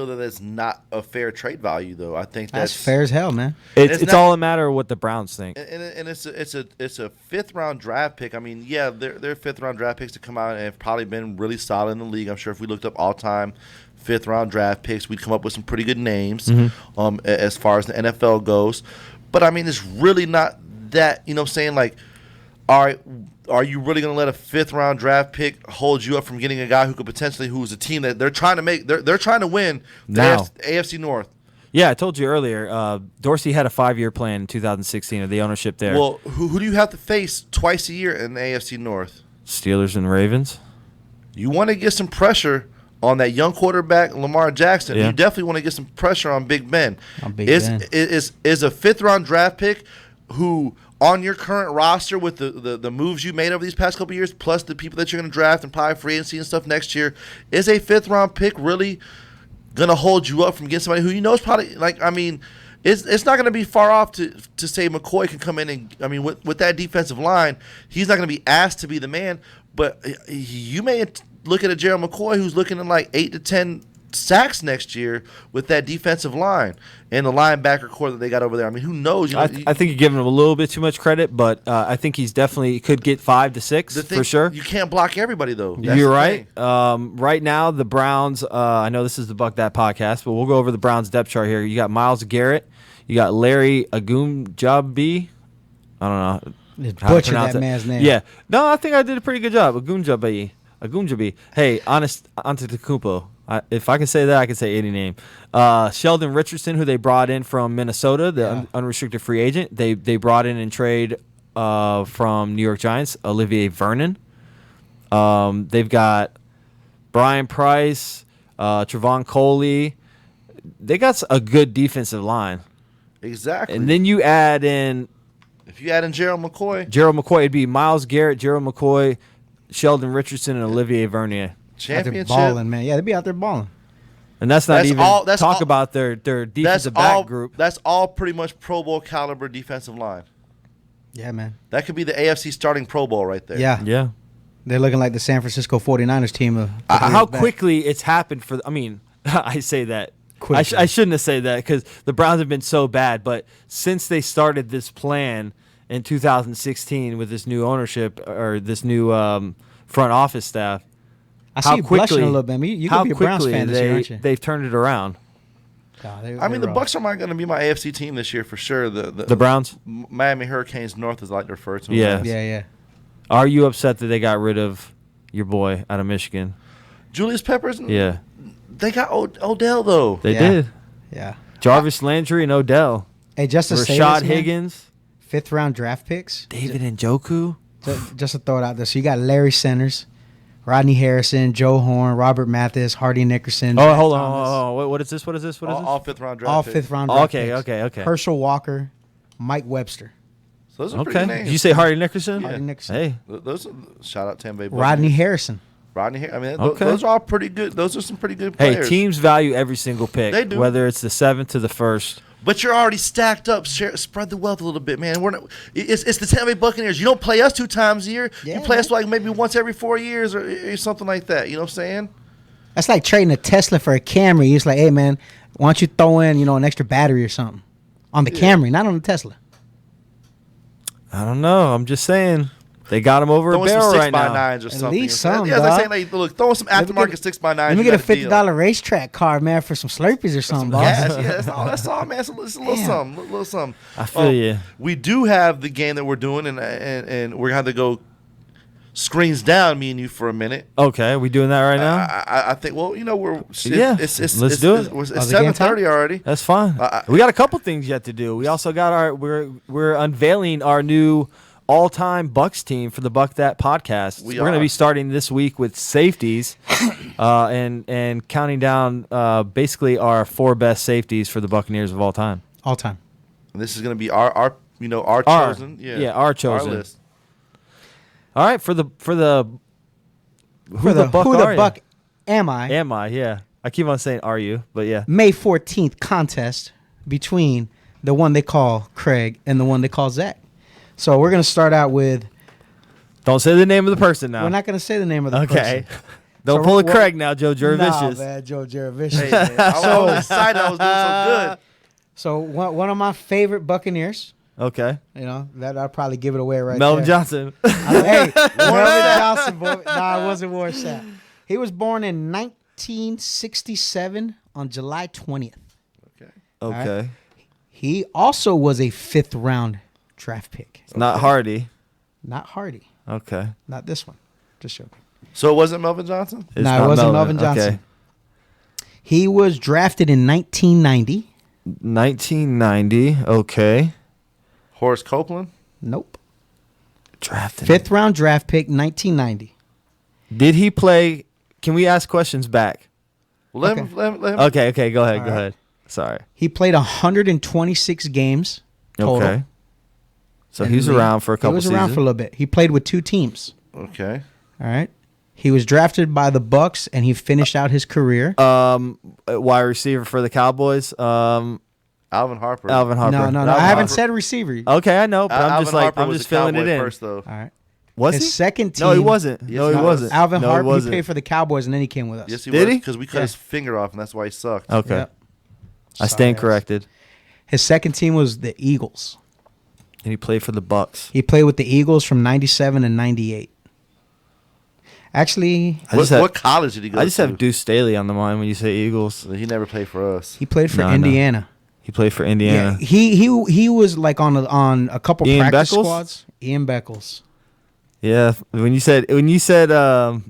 that that's not a fair trade value, though. I think
that's fair as hell, man.
It's all a matter of what the Browns think.
And it's a 5th-round draft pick. I mean, yeah, they're 5th-round draft picks to come out and have probably been really solid in the league. I'm sure if we looked up all-time 5th-round draft picks, we'd come up with some pretty good names as far as the NFL goes. But, I mean, it's really not that, saying like, all right, are you really going to let a 5th-round draft pick hold you up from getting a guy who's a team that they're trying to make? They're trying to win the AFC North.
Yeah, I told you earlier. Dorsey had a 5-year plan in 2016 of the ownership there.
Well, who do you have to face twice a year in the AFC North?
Steelers and Ravens.
You want to get some pressure on that young quarterback, Lamar Jackson.
Yeah.
You definitely want to get some pressure on Big Ben. Is a 5th-round draft pick who – on your current roster with the moves you made over these past couple of years, plus the people that you're going to draft and probably free agency and stuff next year, is a 5th-round pick really going to hold you up from getting somebody who you know is probably, it's not going to be far off to say McCoy can come in and, with that defensive line, he's not going to be asked to be the man, but you may look at a Gerald McCoy who's looking at like 8 to 10 sacks next year with that defensive line and the linebacker core that they got over there. I mean, who knows?
I think you're giving him a little bit too much credit, but I think he's definitely could get 5 to 6 for sure.
You can't block everybody, though.
You're right. Right now, the Browns, I know this is the Buck That podcast, but we'll go over the Browns depth chart here. You got Myles Garrett. You got Larry Ogunjobi. I don't know.
Butcher that man's name.
Yeah. No, I think I did a pretty good job. Ogunjobi. Hey, Antetokounmpo. If I can say that, I can say any name. Sheldon Richardson, who they brought in from Minnesota, the unrestricted free agent. They brought in trade from New York Giants, Olivier Vernon. They've got Brian Price, Trevon Coley. They got a good defensive line.
Exactly.
And then you add in...
If you add in Gerald McCoy,
it'd be Myles Garrett, Gerald McCoy, Sheldon Richardson, and Olivier Vernier.
Championship.
They're balling, man. Yeah, they'd be out there balling.
And that's not about their defensive back group.
That's all pretty much Pro Bowl caliber defensive line.
Yeah, man.
That could be the AFC starting Pro Bowl right there.
Yeah.
They're looking like the San Francisco 49ers team.
How quickly it's happened for... I say that. I shouldn't have said that because the Browns have been so bad. But since they started this plan in 2016 with this new ownership or this new front office staff,
I see you blushing a little bit. You could be a Browns fan this year, aren't you?
They've turned it around.
The Bucs are going to be my AFC team this year for sure.
The Browns?
Miami Hurricanes North, as I like to refer to them.
Yeah.
Are you upset that they got rid of your boy out of Michigan?
Julius Peppers?
Yeah.
They got Odell, though.
They did.
Yeah.
Jarvis Landry and Odell.
Hey, just to say
Rashad
this,
Higgins.
5th-round draft picks.
David Njoku.
Just to throw it out there. So you got Larry Centers. Rodney Harrison, Joe Horn, Robert Mathis, Hardy Nickerson.
Oh,
Matt
hold
Thomas.
on. What is this? What is this?
All fifth-round draft
All
picks.
fifth-round draft picks.
Okay.
Herschel Walker, Mike Webster.
So those are pretty good names.
Did you say Hardy Nickerson?
Hardy Nickerson.
Hey.
Those are, shout out Tampa Bay.
Rodney Harrison.
I mean,
Okay.
those are all pretty good. Those are some pretty good
Hey,
players.
teams value every single pick.
They do.
Whether it's the 7th to the 1st.
But you're already stacked up. Spread the wealth a little bit, man. We're not. It's the Tampa Bay Buccaneers. You don't play us 2 times a year.
Yeah,
you play us like maybe once every 4 years or something like that. You know what I'm saying?
That's like trading a Tesla for a Camry. It's like, hey, man, why don't you throw in, an extra battery or something on the Camry, not on the Tesla.
I don't know. I'm just saying. They got him over
Throwing
a barrel
some
right now.
6x9s or something.
At least some,
yeah,
dog.
saying, like, look, throw some aftermarket 6x9s.
Let me get a $50 racetrack card, man, for some Slurpees or something, boss.
Gas, yeah, that's all, man. It's a little something.
I feel you.
We do have the game that we're doing, and we're going to have to go screens down, me and you, for a minute.
Okay, we doing that right now?
I think, well,
let's do it.
It's 7:30 already.
That's fine. We got a couple things yet to do. We also got we're unveiling our new all-time Bucks team for the Buck That podcast. We're going to be starting this week with safeties, and counting down basically our 4 best safeties for the Buccaneers of all time.
All time.
And this is going to be our chosen.
Our chosen.
Our list.
All right, for the
Who the Buck am I?
Am I? Yeah. I keep on saying are you, but yeah.
May 14th contest between the one they call Craig and the one they call Zach. So we're going to start out with...
Don't say the name of the person now.
We're not going to say the name of the person.
Okay. Don't pull a Craig now, Joe Juravicious.
Nah, man, Joe Juravicious.
Hey, man, I was excited. I was doing so good.
So one of my favorite Buccaneers...
Okay.
That I'd probably give it away right
Melvin
there.
Johnson.
Melvin Johnson, boy. Nah, it wasn't Warsack. He was born in 1967 on July 20th.
Okay.
Right? He also was a 5th-round draft pick.
Not Hardy.
Not Hardy.
Okay.
Not this one. Just joking.
So it wasn't Melvin Johnson?
No, it wasn't Melvin Johnson.
Okay.
He was drafted in 1990.
1990. Okay.
Horace Copeland?
Nope.
Drafted.
5th-round draft pick, 1990.
Did he play? Can we ask questions back?
Let him.
Okay. Go ahead. Sorry.
He played 126 games total.
Okay. So he was around for a couple seasons.
He was around for a little bit. He played with 2 teams.
Okay.
All right. He was drafted by the Bucks, and he finished out his career.
Wide receiver for the Cowboys.
Alvin Harper.
No. I haven't said receiver.
Okay, I know, but I'm
Alvin
just filling it in.
First, though.
All right.
Was
his
he?
second team?
No, he wasn't.
Yes,
No, he wasn't.
Alvin
No,
Harper. He
wasn't.
played for the Cowboys, and then he came with us.
Yes, he
Did
was.
he?
Because we cut his finger off, and that's why he sucked.
Okay.
Yep.
I stand corrected.
His second team was the Eagles.
And he played for the Bucks.
He played with the Eagles from 97 and 98. Actually,
what college did he go to?
I just have Deuce Staley on the mind when you say Eagles.
He never played for us.
He played for Indiana.
No. He played for Indiana.
Yeah, he was like on a couple
Ian
practice
Beckles?
squads. Ian Beckles.
Yeah, when you said Indiana.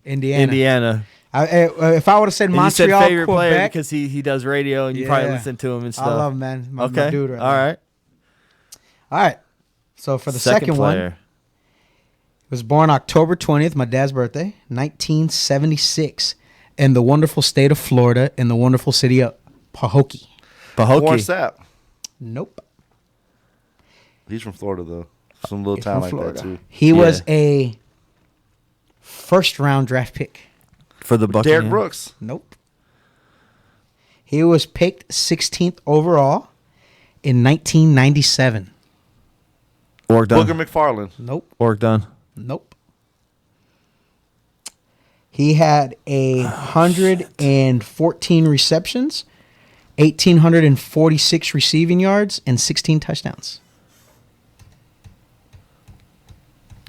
If I would have said
and
Montreal,
you said favorite
Quebec,
player because he does radio and you probably listen to him and stuff.
I love him, man. My
Okay.
dude right
All
now. All right. So for the second
player.
one, he was born October 20th, my dad's birthday, 1976, in the wonderful state of Florida, in the wonderful city of Pahokee.
What's that?
Nope.
He's from Florida, though. Some little town like
Florida.
that, too.
He was a 1st-round draft pick.
For the Buccaneers.
Derek Brooks.
Nope. He was picked 16th overall in 1997.
Work done.
Booger McFarland.
Nope.
Work done.
Nope. He had 114 receptions, 1,846 receiving yards, and 16 touchdowns.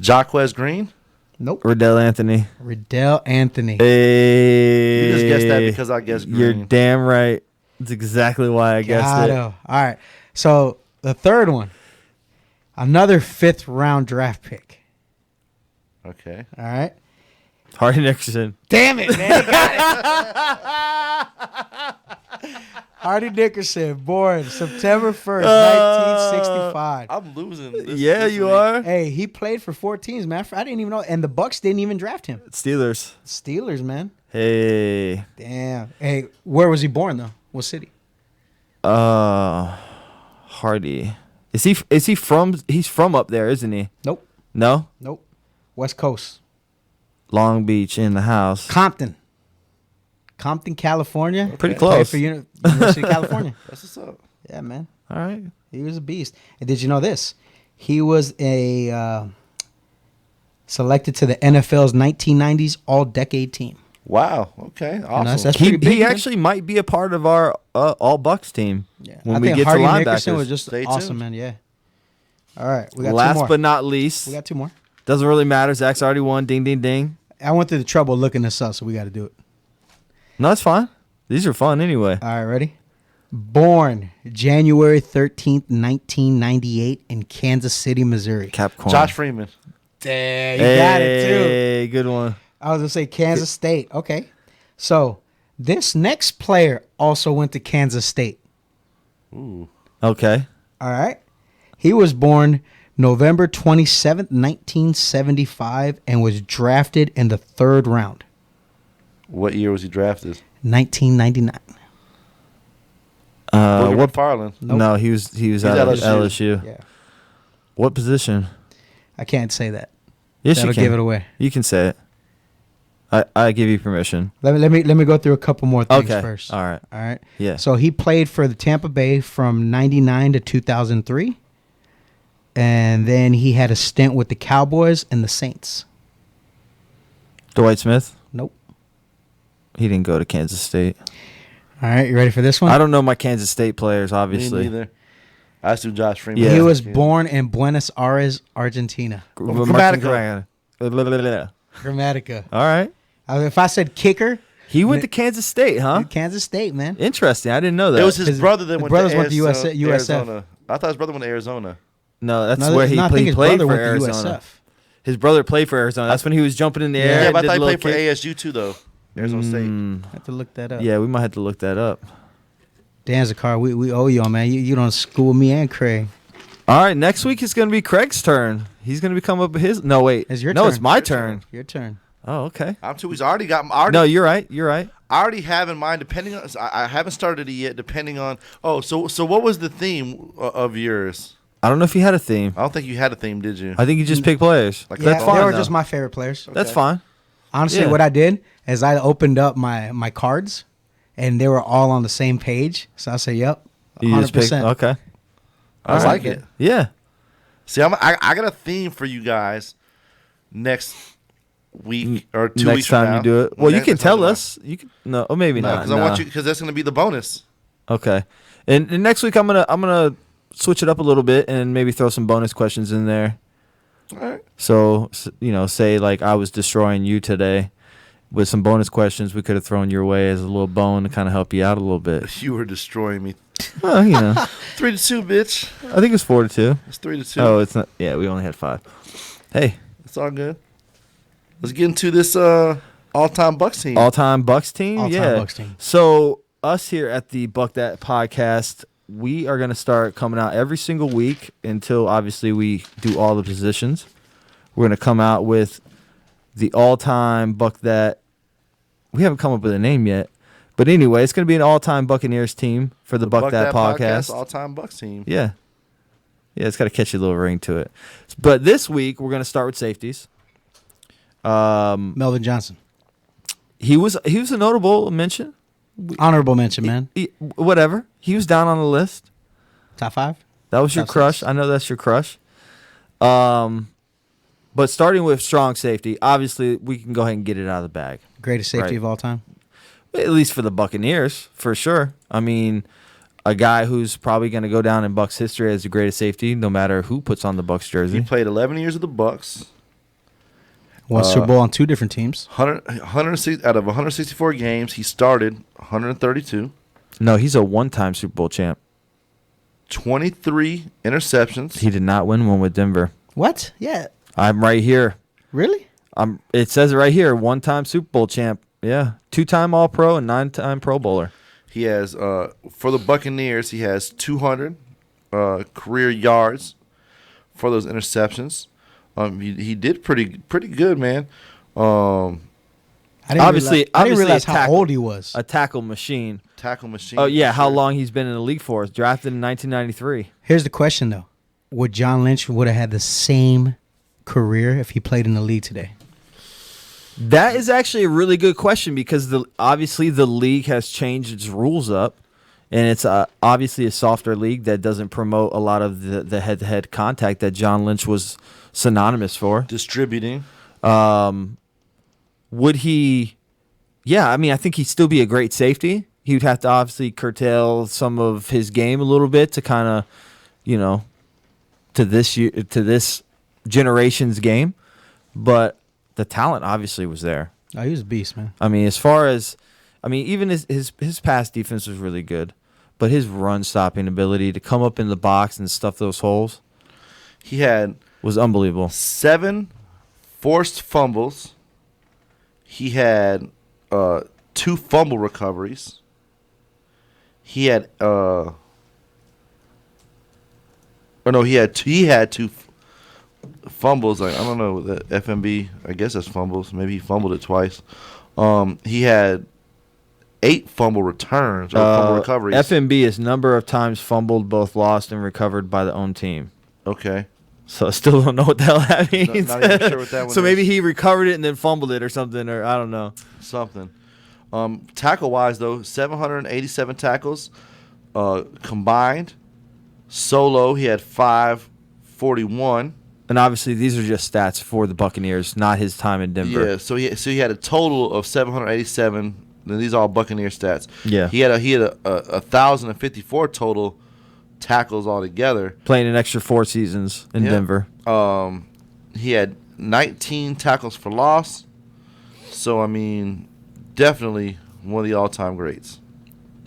Jaquez Green.
Nope.
Riddell Anthony.
Riddell Anthony.
Hey.
You just guessed that because I guessed Green.
You're damn right. That's exactly why I guessed it.
All right. So the third one, another 5th-round draft pick.
Okay.
All right.
Hardy Nickerson.
Damn it, man. You got it. Artie Dickerson, born September 1st, 1965.
I'm losing.
You are.
Hey, he played for 4 teams, man. I didn't even know. And the Bucks didn't even draft him.
Steelers,
man.
Hey.
Damn. Hey, where was he born, though? What city?
Hardy. Is he from? He's from up there, isn't he?
Nope.
No.
Nope. West Coast.
Long Beach in the house.
Compton, California.
Pretty close.
For University of California.
That's what's up.
Yeah, man.
All right.
He was a beast. And did you know this? He was selected to the NFL's 1990s All-Decade team.
Wow. Okay. Awesome.
That's pretty big,
he
man.
actually might be a part of our All Bucks team.
Yeah.
When
I
we
think
get
Hardy
to linebackers.
Nickerson was just
Stay
awesome,
tuned.
man. Yeah. All right. We got 2
Last
more.
but not least.
We got 2 more.
Doesn't really matter. Zach's already won. Ding, ding, ding.
I went through the trouble looking this up, so we got to do it.
No, it's fine. These are fun anyway.
All right, ready? Born January 13th, 1998 in Kansas City, Missouri.
Capcorn.
Josh Freeman.
Damn, you got it, too.
Hey, good one.
I was going to say Kansas State. Okay. So, this next player also went to Kansas State.
Ooh.
Okay.
All right. He was born November 27th, 1975, and was drafted in the 3rd round.
What year was he drafted?
1999.
What Farland?
Nope.
No, he was at LSU.
Yeah.
What position?
I can't say that.
Yes,
That'll
you can.
give it away.
You can say it. I give you permission.
Let me go through a couple more things first.
All right.
All right.
Yeah.
So he played for the Tampa Bay from 99 to 2003. And then he had a stint with the Cowboys and the Saints.
Dwight Smith?
Nope.
He didn't go to Kansas State.
All right, you ready for this one?
I don't know my Kansas State players, obviously.
Me neither. I asked Josh Freeman.
Yeah.
He was born in Buenos Aires, Argentina.
Grammatica.
Grammatica.
All right.
If I said kicker,
he went to Kansas State, huh?
Kansas State, man.
Interesting. I didn't know that.
It was his brother that
his
went
brothers
to
went to USF.
Arizona. I thought his brother went to Arizona.
No, that's
No,
where he
no, I think his
played
brother
for
went to
Arizona.
USF.
His brother played for Arizona. That's when he was jumping in the air.
Yeah, but I
did
thought
the
he
little
played for
kick.
ASU too, though. Arizona State.
I have to look that up.
Yeah, we might have to look that up.
Dan Zakar, we owe y'all, man. You don't school me and Craig.
All right, next week it's going to be Craig's turn. He's going to come up with his. No, wait.
It's your
no,
turn.
it's my turn.
Your turn.
Oh, okay.
I'm too. He's already got.
No, you're right. You're right.
I already have in mind. Depending on, I haven't started it yet. Depending on. Oh, so what was the theme of yours?
I don't know if you had a theme.
I don't think you had a theme, did you?
I think you just picked players.
Like
That's fine.
They were
though.
just my favorite players.
That's fine.
Honestly,
Yeah.
what I did is I opened up my cards, and they were all on the same page. So I said, "Yep,
You
100%."
just picked. Okay.
I like it.
Yeah.
See, I got a theme for you guys next week or 2
Next
weeks from
time
now.
you do it. Well, you
Next
can
time
tell
tomorrow.
us. You can no, or maybe
No,
not.
because I want you because that's going to be the bonus.
Okay. And next week I'm gonna switch it up a little bit and maybe throw some bonus questions in there.
All right.
So say like I was destroying you today, with some bonus questions we could have thrown your way as a little bone to kind of help you out a little bit.
You were destroying me.
Well,
3-2, bitch.
I think it's 4-2.
It's 3-2.
Oh, it's not. Yeah, we only had 5. Hey,
it's all good. Let's get into this all-time Bucks team.
All-time Bucks team.
All-time Bucks team.
So us here at the Buck That podcast, we are going to start coming out every single week until obviously we do all the positions. We're going to come out with the all-time Buck That. We haven't come up with a name yet. But anyway, it's going to be an all-time Buccaneers team for the Buck That podcast.
All-time Bucks team.
Yeah. Yeah, it's got to catch a little ring to it. But this week, we're going to start with safeties.
Melvin Johnson.
He was a notable mention.
Honorable mention, man.
Whatever. He was down on the list.
Top 5?
That was your crush. 6. I know that's your crush. But starting with strong safety, obviously we can go ahead and get it out of the bag.
Greatest safety of all time?
At least for the Buccaneers, for sure. I mean, a guy who's probably going to go down in Bucks history as the greatest safety, no matter who puts on the Bucks jersey.
He played 11 years with the Bucks.
Won Super Bowl on 2 different teams.
106 out of 164 games, he started 132.
No, he's a one-time Super Bowl champ.
23 interceptions.
He did not win one with Denver.
What? Yeah.
I'm right here.
Really?
It says it right here. One-time Super Bowl champ. Yeah. 2-time All-Pro and 9-time Pro Bowler.
He has for the Buccaneers, he has 200 career yards for those interceptions. He did pretty good, man.
I didn't realize how old he was.
A tackle machine.
Oh
yeah, how long he's been in the league for? Drafted in 1993.
Here's the question though: would John Lynch would have had the same career if he played in the league today?
That is actually a really good question because obviously the league has changed its rules up, and it's obviously a softer league that doesn't promote a lot of the head-to-head contact that John Lynch was synonymous for.
Distributing.
Would he? Yeah, I mean, I think he'd still be a great safety. He would have to obviously curtail some of his game a little bit to kind of, to this generation's game, but the talent obviously was there.
Oh, he was a beast, man.
I mean, even his pass defense was really good, but his run stopping ability to come up in the box and stuff those holes, was unbelievable.
7 forced fumbles. He had 2 fumble recoveries. He had he had 2 fumbles. I don't know, the FMB, I guess that's fumbles. Maybe he fumbled it twice. He had 8 fumble returns or fumble recoveries.
FMB is number of times fumbled, both lost and recovered by the own team.
Okay.
So I still don't know what the hell that means.
Not even sure what that one
so
is.
maybe he recovered it and then fumbled it or something, or I don't know.
Something. Tackle-wise, though, 787 tackles combined. Solo, he had 541.
And obviously, these are just stats for the Buccaneers, not his time in Denver.
Yeah, so he had a total of 787. And these are all Buccaneer stats.
Yeah.
He had a 1,054 total tackles altogether.
Playing an extra 4 seasons in Denver.
He had 19 tackles for loss. So, I mean, definitely one of the all-time greats.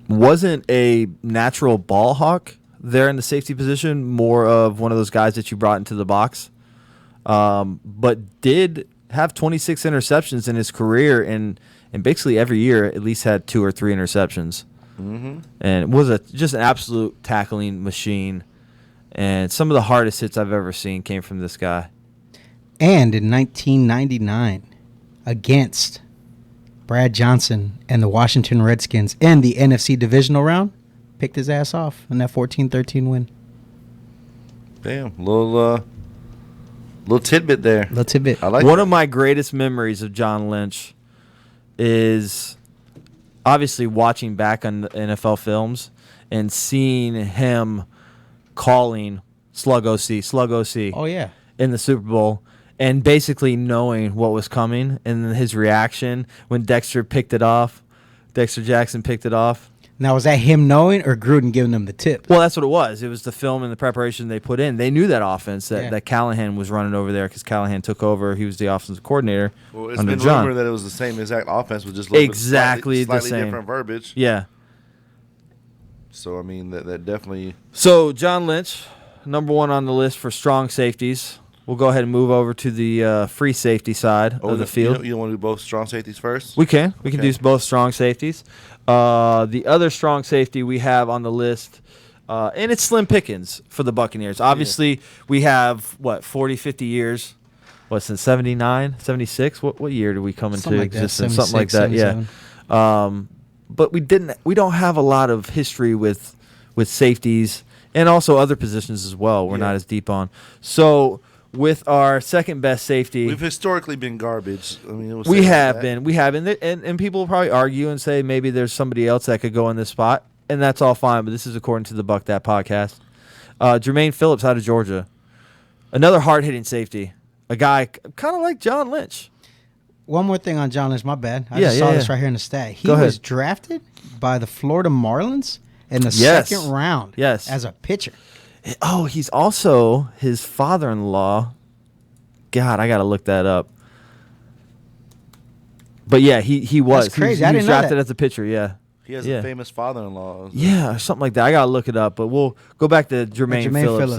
Wasn't a natural ball hawk there in the safety position, more of one of those guys that you brought into the box, but did have 26 interceptions in his career, and basically every year at least had 2 or 3 interceptions.
Mm-hmm.
And was just an absolute tackling machine, and some of the hardest hits I've ever seen came from this guy.
And in 1999, against Brad Johnson and the Washington Redskins in the NFC divisional round, picked his ass off in that 14-13 win.
Damn, little tidbit there.
Little tidbit.
I like
one of my greatest memories of John Lynch is obviously watching back on the NFL films and seeing him calling Slug OC.
Oh, yeah.
In the Super Bowl, and basically knowing what was coming, and his reaction when Dexter Jackson picked it off.
Now, was that him knowing or Gruden giving them the tip?
Well, that's what it was. It was the film and the preparation they put in. They knew that offense that Callahan was running over there because Callahan took over. He was the offensive coordinator.
Well, it's
under
been
John.
rumored that it was the same exact offense with just a little
exactly
bit slightly
the same
different verbiage.
Yeah.
So I mean that definitely.
So John Lynch, number 1 on the list for strong safeties. We'll go ahead and move over to the free safety side of the field.
You don't want to do both strong safeties first?
We can. We can do both strong safeties. The other strong safety we have on the list, and it's slim pickings for the Buccaneers. Obviously, we have, 40, 50 years. Since 79, 76? What year did we come into existence? Something like that, yeah. But we don't have a lot of history with safeties and also other positions as well. We're not as deep on. So with our second best safety,
we've historically been garbage. I mean,
we have been, and people will probably argue and say maybe there's somebody else that could go in this spot, and that's all fine. But this is according to the Buck That podcast. Jermaine Phillips out of Georgia, another hard hitting safety, a guy kind of like John Lynch.
One more thing on John Lynch, my bad. I just saw this right here in the stat. He was drafted by the Florida Marlins in the second round as a pitcher.
Oh, he's also his father-in-law. God, I got to look that up. But yeah, he was.
That's crazy.
He was drafted as a pitcher, yeah.
He has a famous father-in-law.
Yeah, or something like that. I got to look it up, but we'll go back to Jermaine Phillips.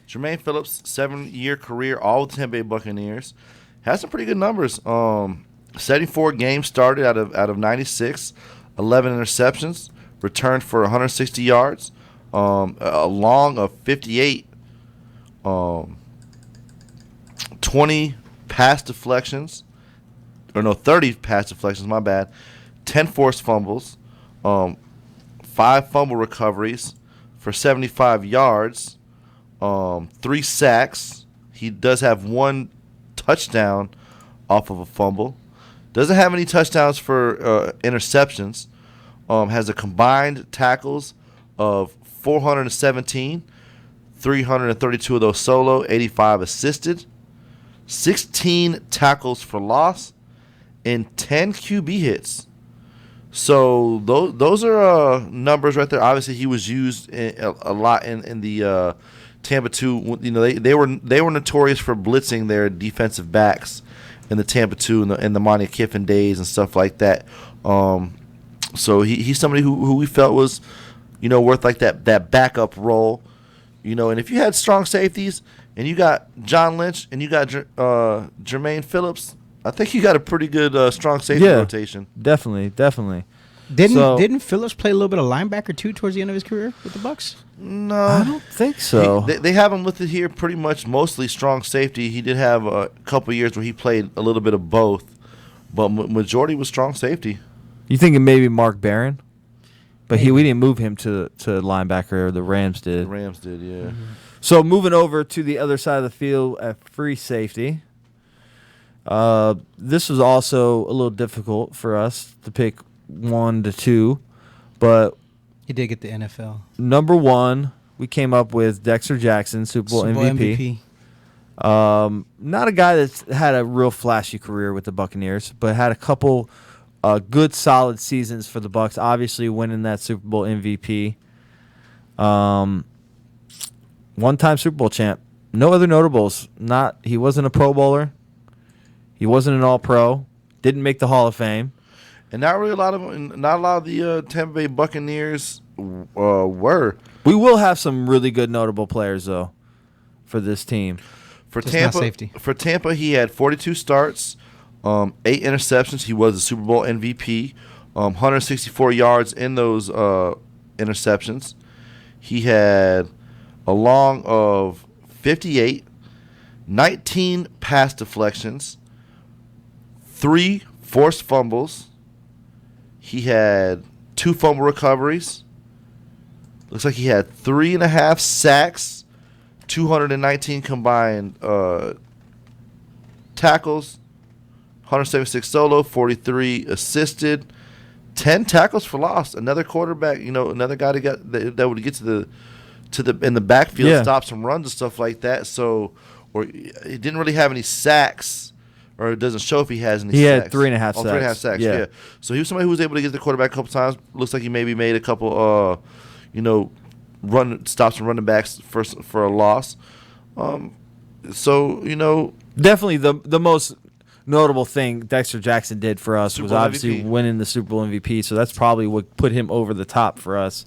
Jermaine Phillips, 7-year career, all with the Tampa Bay Buccaneers. Has some pretty good numbers. 74 games started out of 96, 11 interceptions returned for 160 yards, a long of 58, 20 pass deflections, 30 pass deflections, my bad, 10 forced fumbles, 5 fumble recoveries for 75 yards, 3 sacks. He does have 1 touchdown off of a fumble. Doesn't have any touchdowns for interceptions. Has a combined tackles of 417, 332 of those solo, 85 assisted, 16 tackles for loss, and 10 QB hits. So those are numbers right there. Obviously, he was used a lot in the Tampa 2. You know, they were notorious for blitzing their defensive backs in the Tampa 2 and the Monty Kiffin days and stuff like that. So he's somebody who we felt was, you know, worth like that backup role. You know, and if you had strong safeties and you got John Lynch and you got Jermaine Phillips, I think you got a pretty good strong safety rotation.
Definitely.
Didn't Phillips play a little bit of linebacker too towards the end of his career with the Bucs?
No,
I don't think so.
They have him listed here pretty much mostly strong safety. He did have a couple years where he played a little bit of both, but majority was strong safety.
You thinking maybe Mark Barron? But we didn't move him to linebacker. The Rams did.
The Rams did, yeah.
Mm-hmm. So moving over to the other side of the field at free safety. This was also a little difficult for us to pick 1 to 2, but
he did get the NFL.
Number 1, we came up with Dexter Jackson, Super Bowl MVP. Not a guy that's had a real flashy career with the Buccaneers, but had a couple good, solid seasons for the Bucs. Obviously, winning that Super Bowl MVP. One-time Super Bowl champ. No other notables. He wasn't a Pro Bowler. He wasn't an All-Pro. Didn't make the Hall of Fame.
And not a lot of the Tampa Bay Buccaneers were.
We will have some really good notable players though for this team.
For Tampa, he had 42 starts, 8 interceptions. He was the Super Bowl MVP. 164 yards in those interceptions. He had a long of 58, 19 pass deflections, 3 forced fumbles. He had 2 fumble recoveries. Looks like he had 3.5 sacks, 219 combined tackles, 176 solo, 43 assisted, 10 tackles for loss. Another quarterback, another guy that would get to the in the backfield, stop some runs and stuff like that. So, or he didn't really have any sacks. Or it doesn't show if he has any sacks.
He had 3.5 sacks.
3.5 sacks, yeah. So he was somebody who was able to get the quarterback a couple times. Looks like he maybe made a couple, stops from running backs for a loss.
Definitely the most notable thing Dexter Jackson did for us was obviously winning the Super Bowl MVP. So that's probably what put him over the top for us.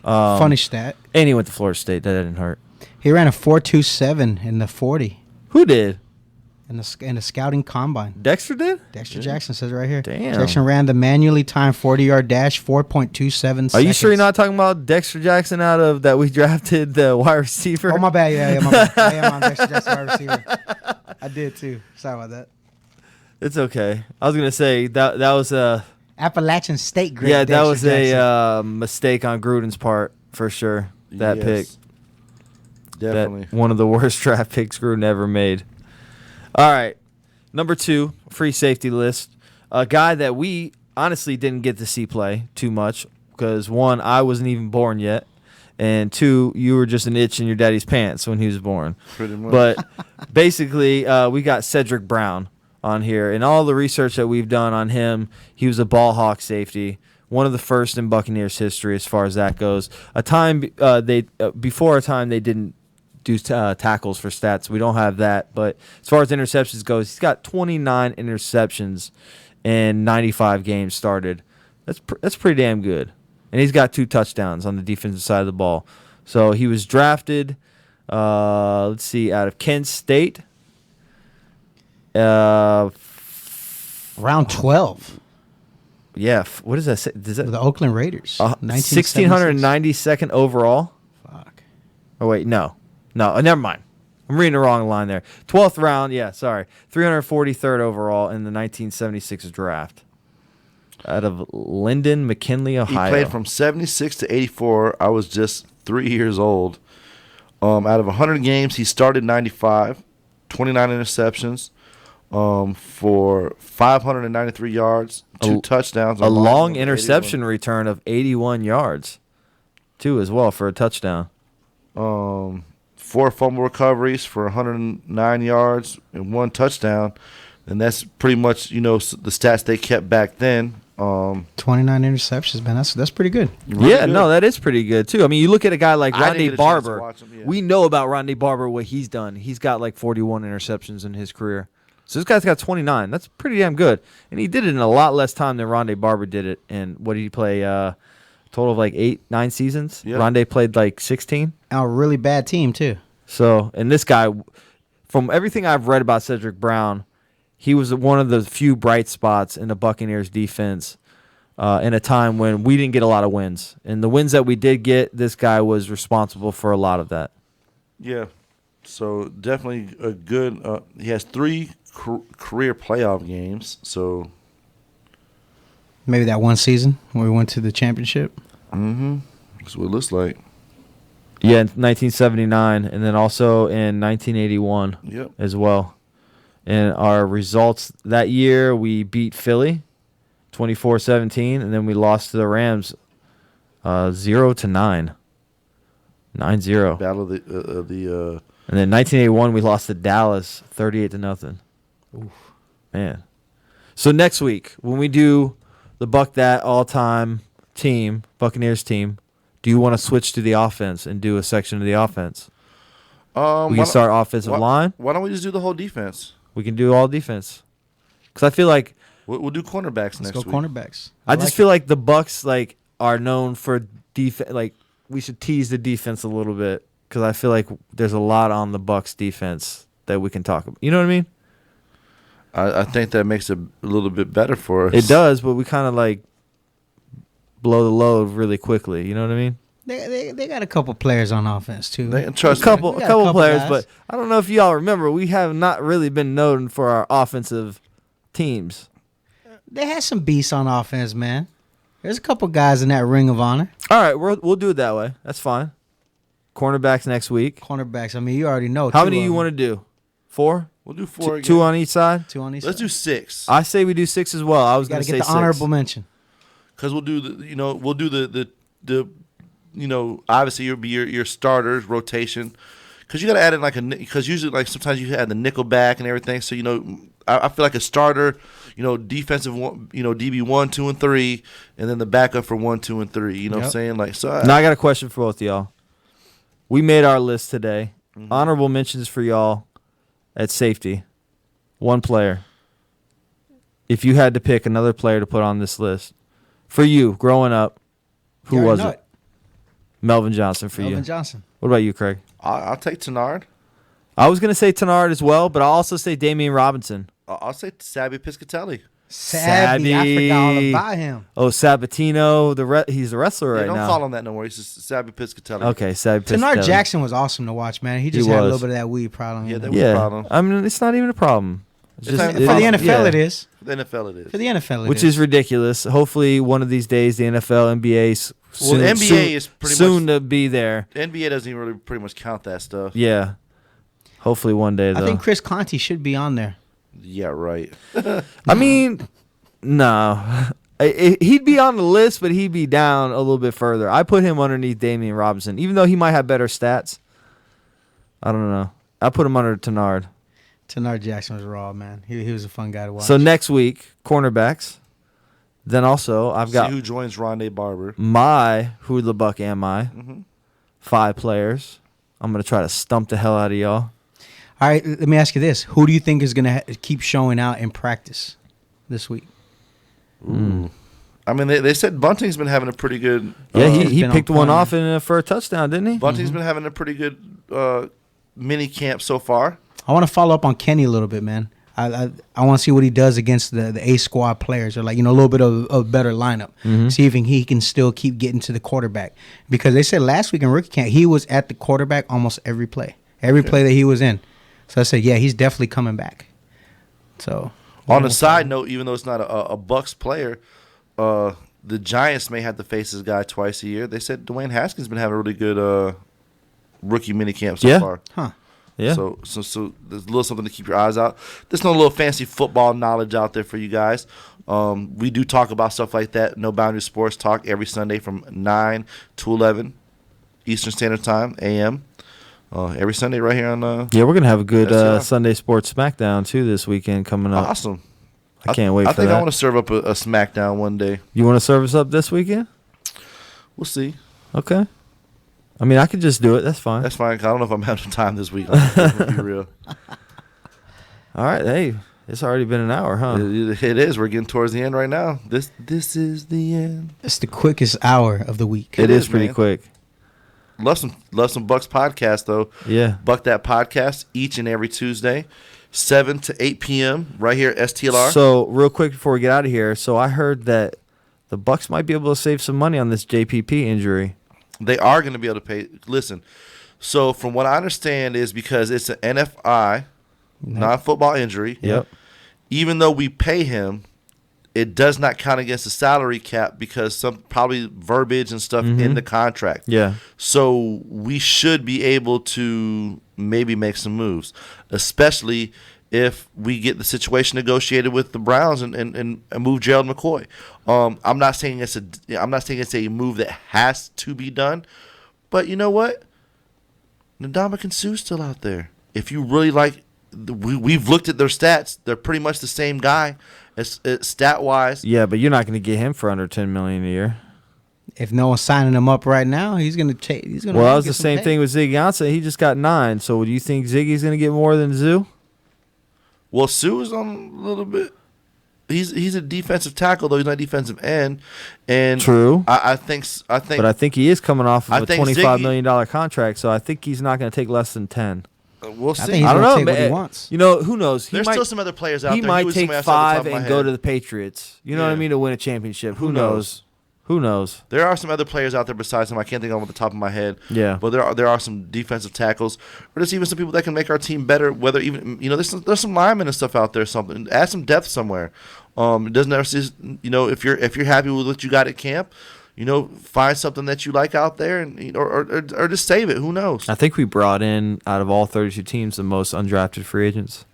Funny stat.
And he went to Florida State. That didn't hurt.
He ran a 4.27 in the 40.
Who did?
In the scouting combine.
Dexter did?
Dexter Jackson says right here.
Damn.
Jackson ran the manually timed 40-yard dash, 4.27 seconds.
Are you sure you're not talking about Dexter Jackson out of that we drafted the wide receiver?
Oh, my bad. Yeah, my bad. I am on Dexter Jackson wide receiver. I did, too. Sorry about that.
It's okay. I was going to say that was a...
Appalachian State great.
Yeah, that
Dexter
was
Jackson.
a mistake on Gruden's part, for sure. That pick.
Definitely.
One of the worst draft picks Gruden ever made. All right. Number 2, free safety list. A guy that we honestly didn't get to see play too much because, 1, I wasn't even born yet, and 2, you were just an itch in your daddy's pants when he was born.
Pretty much.
But basically, we got Cedric Brown on here, and all the research that we've done on him, he was a ball hawk safety, one of the first in Buccaneers history as far as that goes. Before a time they didn't do tackles for stats. We don't have that. But as far as interceptions goes, he's got 29 interceptions in 95 games started. That's pretty damn good. And he's got 2 touchdowns on the defensive side of the ball. So he was drafted, out of Kent State.
Round 12.
Yeah. What does that say? Does that,
The Oakland Raiders.
1,692nd overall.
Fuck.
Oh, wait. No, never mind. I'm reading the wrong line there. 12th round. Yeah, sorry. 343rd overall in the 1976 draft. Out of Linden, McKinley, Ohio.
He played from 76 to 84. I was just 3 years old. Out of 100 games, he started 95, 29 interceptions for 593 yards, 2 touchdowns.
A long interception return of 81 yards, too, as well, for a touchdown.
4 fumble recoveries for 109 yards and 1 touchdown. And that's pretty much, the stats they kept back then.
29 interceptions, man. That's pretty good.
Really good. No, that is pretty good too. I mean, you look at a guy like Rondé Barber. We know about Rondé Barber, what he's done. He's got like 41 interceptions in his career. So this guy's got 29. That's pretty damn good. And he did it in a lot less time than Rondé Barber did it. And what did he play? Total of like 8-9 seasons. Yep. Rondé played like 16.
On a really bad team too.
So, and this guy, from everything I've read about Cedric Brown, he was one of the few bright spots in the Buccaneers defense in a time when we didn't get a lot of wins. And the wins that we did get, this guy was responsible for a lot of that.
Yeah. So definitely a good he has 3 career playoff games. So
maybe that one season when we went to the championship.
Mm-hmm. That's what it looks like.
Yeah, in 1979, and then also in 1981 as well. And our results that year, we beat Philly 24-17, and then we lost to the Rams 0-9. 9-0.
Battle of the
And then 1981, we lost to Dallas 38-0. Oof. Man. So next week, when we do the Buck That all-time team, Buccaneers team, do you want to switch to the offense and do a section of the offense? We can start offensive line.
Why don't we just do the whole defense?
We can do all defense. Because I feel like
we'll do cornerbacks next week.
Let's go cornerbacks.
I just feel like the Bucks are known for defense. Like, we should tease the defense a little bit because I feel like there's a lot on the Bucks defense that we can talk about. You know what I mean?
I think that makes it a little bit better for us.
It does, but we kind of blow the load really quickly. You know what I mean?
They got a couple players on offense too.
A couple players, guys. But I don't know if y'all remember, we have not really been known for our offensive teams.
They had some beasts on offense, man. There's a couple guys in that Ring of Honor.
All right, we'll do it that way. That's fine. Cornerbacks next week.
Cornerbacks. I mean, you already know.
How many you want to do? 4?
We'll do 4 again.
2 on each side?
2 on each
Let's
side.
do 6.
I say we do 6 as well. I was going to say 6.
Got to get the honorable mention.
Because we'll do the obviously you'll be your starters rotation. Because you got to add in because usually sometimes you add the nickel back and everything. So I feel like a starter, defensive one, DB 1, 2, and 3, and then the backup for 1, 2, and 3. You know what I'm saying?
Now I got a question for both of y'all. We made our list today. Mm-hmm. Honorable mentions for y'all at safety. 1 player. If you had to pick another player to put on this list, for you growing up, who was it? Melvin Johnson for you.
Melvin Johnson.
What about you, Craig?
I'll take Tenard.
I was going to say Tenard as well, but I'll also say Damian Robinson.
I'll say Sabby Piscatelli.
Sabby, I forgot all about him.
Oh, Sabatino, he's a wrestler right now.
Don't call him that no more. He's just Sabby Piscatelli.
Okay, Sabby Piscatelli.
Tenard Jackson was awesome to watch, man. He just had a little bit of that weed problem.
Yeah, that was a problem.
I mean, it's not even a problem.
For the NFL, it is.
For the NFL, it is.
For the NFL, it is.
Which is ridiculous. Hopefully, one of these days, the NFL, NBA,
the NBA is pretty
soon to be there.
The NBA doesn't even really pretty much count that stuff.
Yeah. Hopefully, one day, though.
I think Chris Conte should be on there.
Yeah, right.
I mean, no. He'd be on the list, but he'd be down a little bit further. I put him underneath Damian Robinson, even though he might have better stats. I don't know. I put him under Tenard.
Tenard Jackson was raw, man. He was a fun guy to watch.
So next week, cornerbacks. Then also, I've got
who joins Rondé Barber.
My Who the Buck Am I?
Mm-hmm.
5 players. I'm going to try to stump the hell out of y'all.
All right, let me ask you this. Who do you think is going to keep showing out in practice this week?
Ooh. I mean, they said Bunting's been having a pretty good...
Yeah, he picked one off for a touchdown, didn't he?
Bunting's been having a pretty good mini camp so far.
I want to follow up on Kenny a little bit, man. I want to see what he does against the A squad players, or like, a little bit of a better lineup.
Mhm.
See if he can still keep getting to the quarterback, because they said last week in rookie camp he was at the quarterback almost every play that he was in. So I said, yeah, he's definitely coming back. So
on a side note, even though it's not a Bucks player, the Giants may have to face this guy twice a year. They said Dwayne Haskins been having a really good rookie minicamp so far.
Huh.
Yeah.
So there's a little something to keep your eyes out. There's no little fancy football knowledge out there for you guys. We do talk about stuff like that. No Boundary Sports Talk every Sunday from 9 to 11 Eastern Standard Time, a.m. Every Sunday right here on
Yeah, we're going to have a good
STR.
Sunday Sports Smackdown, too, this weekend coming up.
Awesome.
I can't wait for that.
I think I want to serve up a SmackDown one day.
You want to serve us up this weekend?
We'll see.
Okay. I mean, I could just do it. That's fine.
That's fine. 'Cause I don't know if I'm having time this week. To be real.
All right. Hey, it's already been an hour, huh?
It is. We're getting towards the end right now. This is the end.
It's the quickest hour of the week.
It is pretty
man.
quick.
Love some Bucks podcast though.
Yeah.
Buck That Podcast each and every Tuesday, 7 to 8 p.m. right here at STLR.
So, real quick before we get out of here, so I heard that the Bucks might be able to save some money on this JPP injury.
They are going to be able to pay. Listen, so from what I understand is because it's an NFI, non-football injury.
Yep.
Even though we pay him, it does not count against the salary cap because some probably verbiage and stuff in the contract.
Yeah.
So we should be able to maybe make some moves, especially if we get the situation negotiated with the Browns and move Gerald McCoy. I'm not saying it's a move that has to be done, but you know what? Ndamukong Suh's still out there. If you really like, we've looked at their stats. They're pretty much the same guy as stat wise.
Yeah, but you're not going to get him for under $10 million a year.
If no one's signing him up right now, he's gonna take. He's gonna.
Well, that was
get
the
some
same
pay.
thing with Ziggy Ansah. He just got 9. So, do you think Ziggy's going to get more than Zoo?
Well, Sue is on a little bit. He's a defensive tackle though. He's not a defensive end. And
True.
I think.
But I think he is coming off of
I
a
think
$25
Ziggy-
million contract. So I think he's not going to take less than 10.
We'll see.
I think he's
I don't
gonna
know.
take what he
man.
wants.
You know, who knows?
There's still some other players out
He
there.
might
was
take
somebody else off the top
5
of my
and go
head.
to the Patriots. You know what I
Yeah.
mean? To win a championship. Who
Who
knows? Who knows?
There are some other players out there besides him. I can't think of them off the top of my head.
Yeah.
But there are some defensive tackles, or there's even some people that can make our team better. Whether even there's some linemen and stuff out there. Something add some depth somewhere. It doesn't necessarily if you're happy with what you got at camp, find something that you like out there and or just save it. Who knows?
I think we brought in, out of all 32 teams, the most undrafted free agents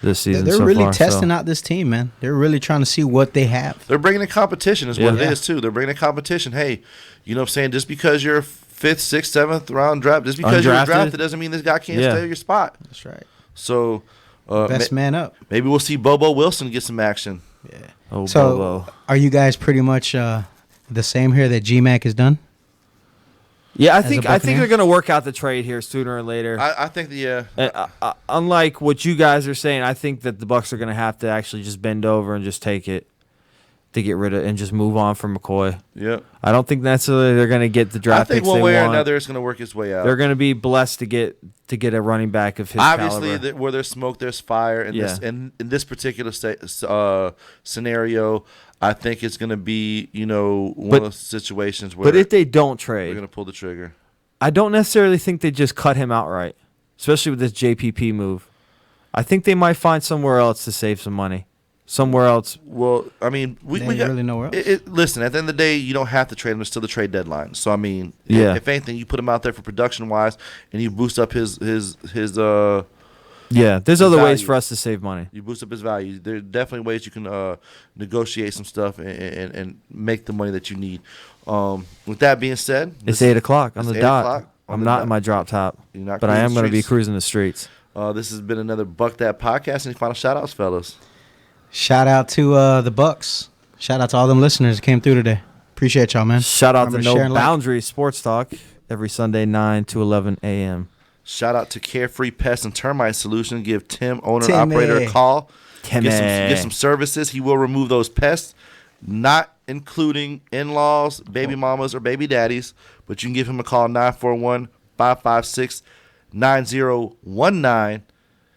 this season.
They're
so
really
far,
testing
so.
out this team, man. They're really trying to see what they have.
They're bringing in competition is what it
Yeah.
is too. They're bringing in competition. Hey, you know what I'm saying? Just because you're 5th, 6th, 7th round draft, just because you're
Undrafted?
drafted doesn't mean this guy can't
Yeah.
stay at your spot.
That's right.
So
Best man up.
Maybe we'll see Bobo Wilson get some action.
Yeah.
Oh,
So,
Bobo.
are you guys pretty much the same here that GMAC is done?
Yeah, I
As a
think
Buccaneer?
they're going to work out the trade here sooner or later.
I think
Unlike what you guys are saying, I think that the Bucks are going to have to actually just bend over and just take it to get rid of and just move on from McCoy.
Yeah.
I don't think necessarily they're going to get the
I
draft
think
picks
one
they
way or
want.
another it's going to work its way out.
They're going to be blessed to get a running back of his
Obviously,
caliber.
where there's smoke, there's fire. In
Yeah.
in this particular scenario, I think it's going to be one of those situations where.
But if they don't
we're
trade,
going to pull the trigger.
I don't necessarily think they just cut him outright, especially with this JPP move. I think they might find somewhere else to save some money. Somewhere else.
Well, I mean, we got
really nowhere else.
Listen, at the end of the day, you don't have to trade him. It's still the trade deadline. So I mean,
Yeah.
if anything, you put him out there for production wise, and you boost up his
Yeah, there's other ways
value.
for us to save money.
You boost up his value. There are definitely ways you can negotiate some stuff and make the money that you need. With that being said,
It's 8 o'clock on
it's
the
8
dot.
o'clock on
I'm
the
not
dot.
in my drop top,
You're not
but I
cruising
am
the
going to be
streets.
cruising the streets.
This has been another Buck That Podcast. Any final shout outs, fellas?
Shout out to the Bucks. Shout out to all them listeners that came through today. Appreciate y'all, man.
Shout out to
Remember
No
share and like.
Boundaries Sports Talk every Sunday 9 to 11 a.m.
Shout out to Carefree Pest and Termite Solution. Give Tim, owner and
Timmy.
operator, a call.
Timmy.
Get some services. He will remove those pests, not including in-laws, baby mamas, or baby daddies. But you can give him a call, 941-556-9019.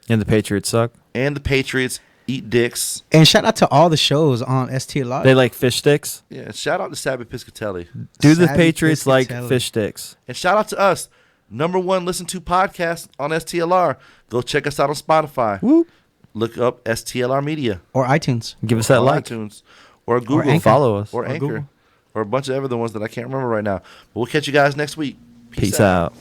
And the Patriots suck.
and the Patriots eat dicks.
And shout out to all the shows on STLR.
They like fish sticks.
Yeah, shout out to Sabby Piscatelli.
Do the
Savvy
Patriots like
Piscatelli.
fish sticks?
And shout out to us, #1 listen to podcast on STLR. Go check us out on Spotify.
Whoop.
Look up STLR Media.
Or iTunes.
Give us that
Or
like.
iTunes. Or Google.
Anchor.
Follow us.
Or Anchor.
Google.
Or a bunch of other ones that I can't remember right now. But we'll catch you guys next week.
Peace out.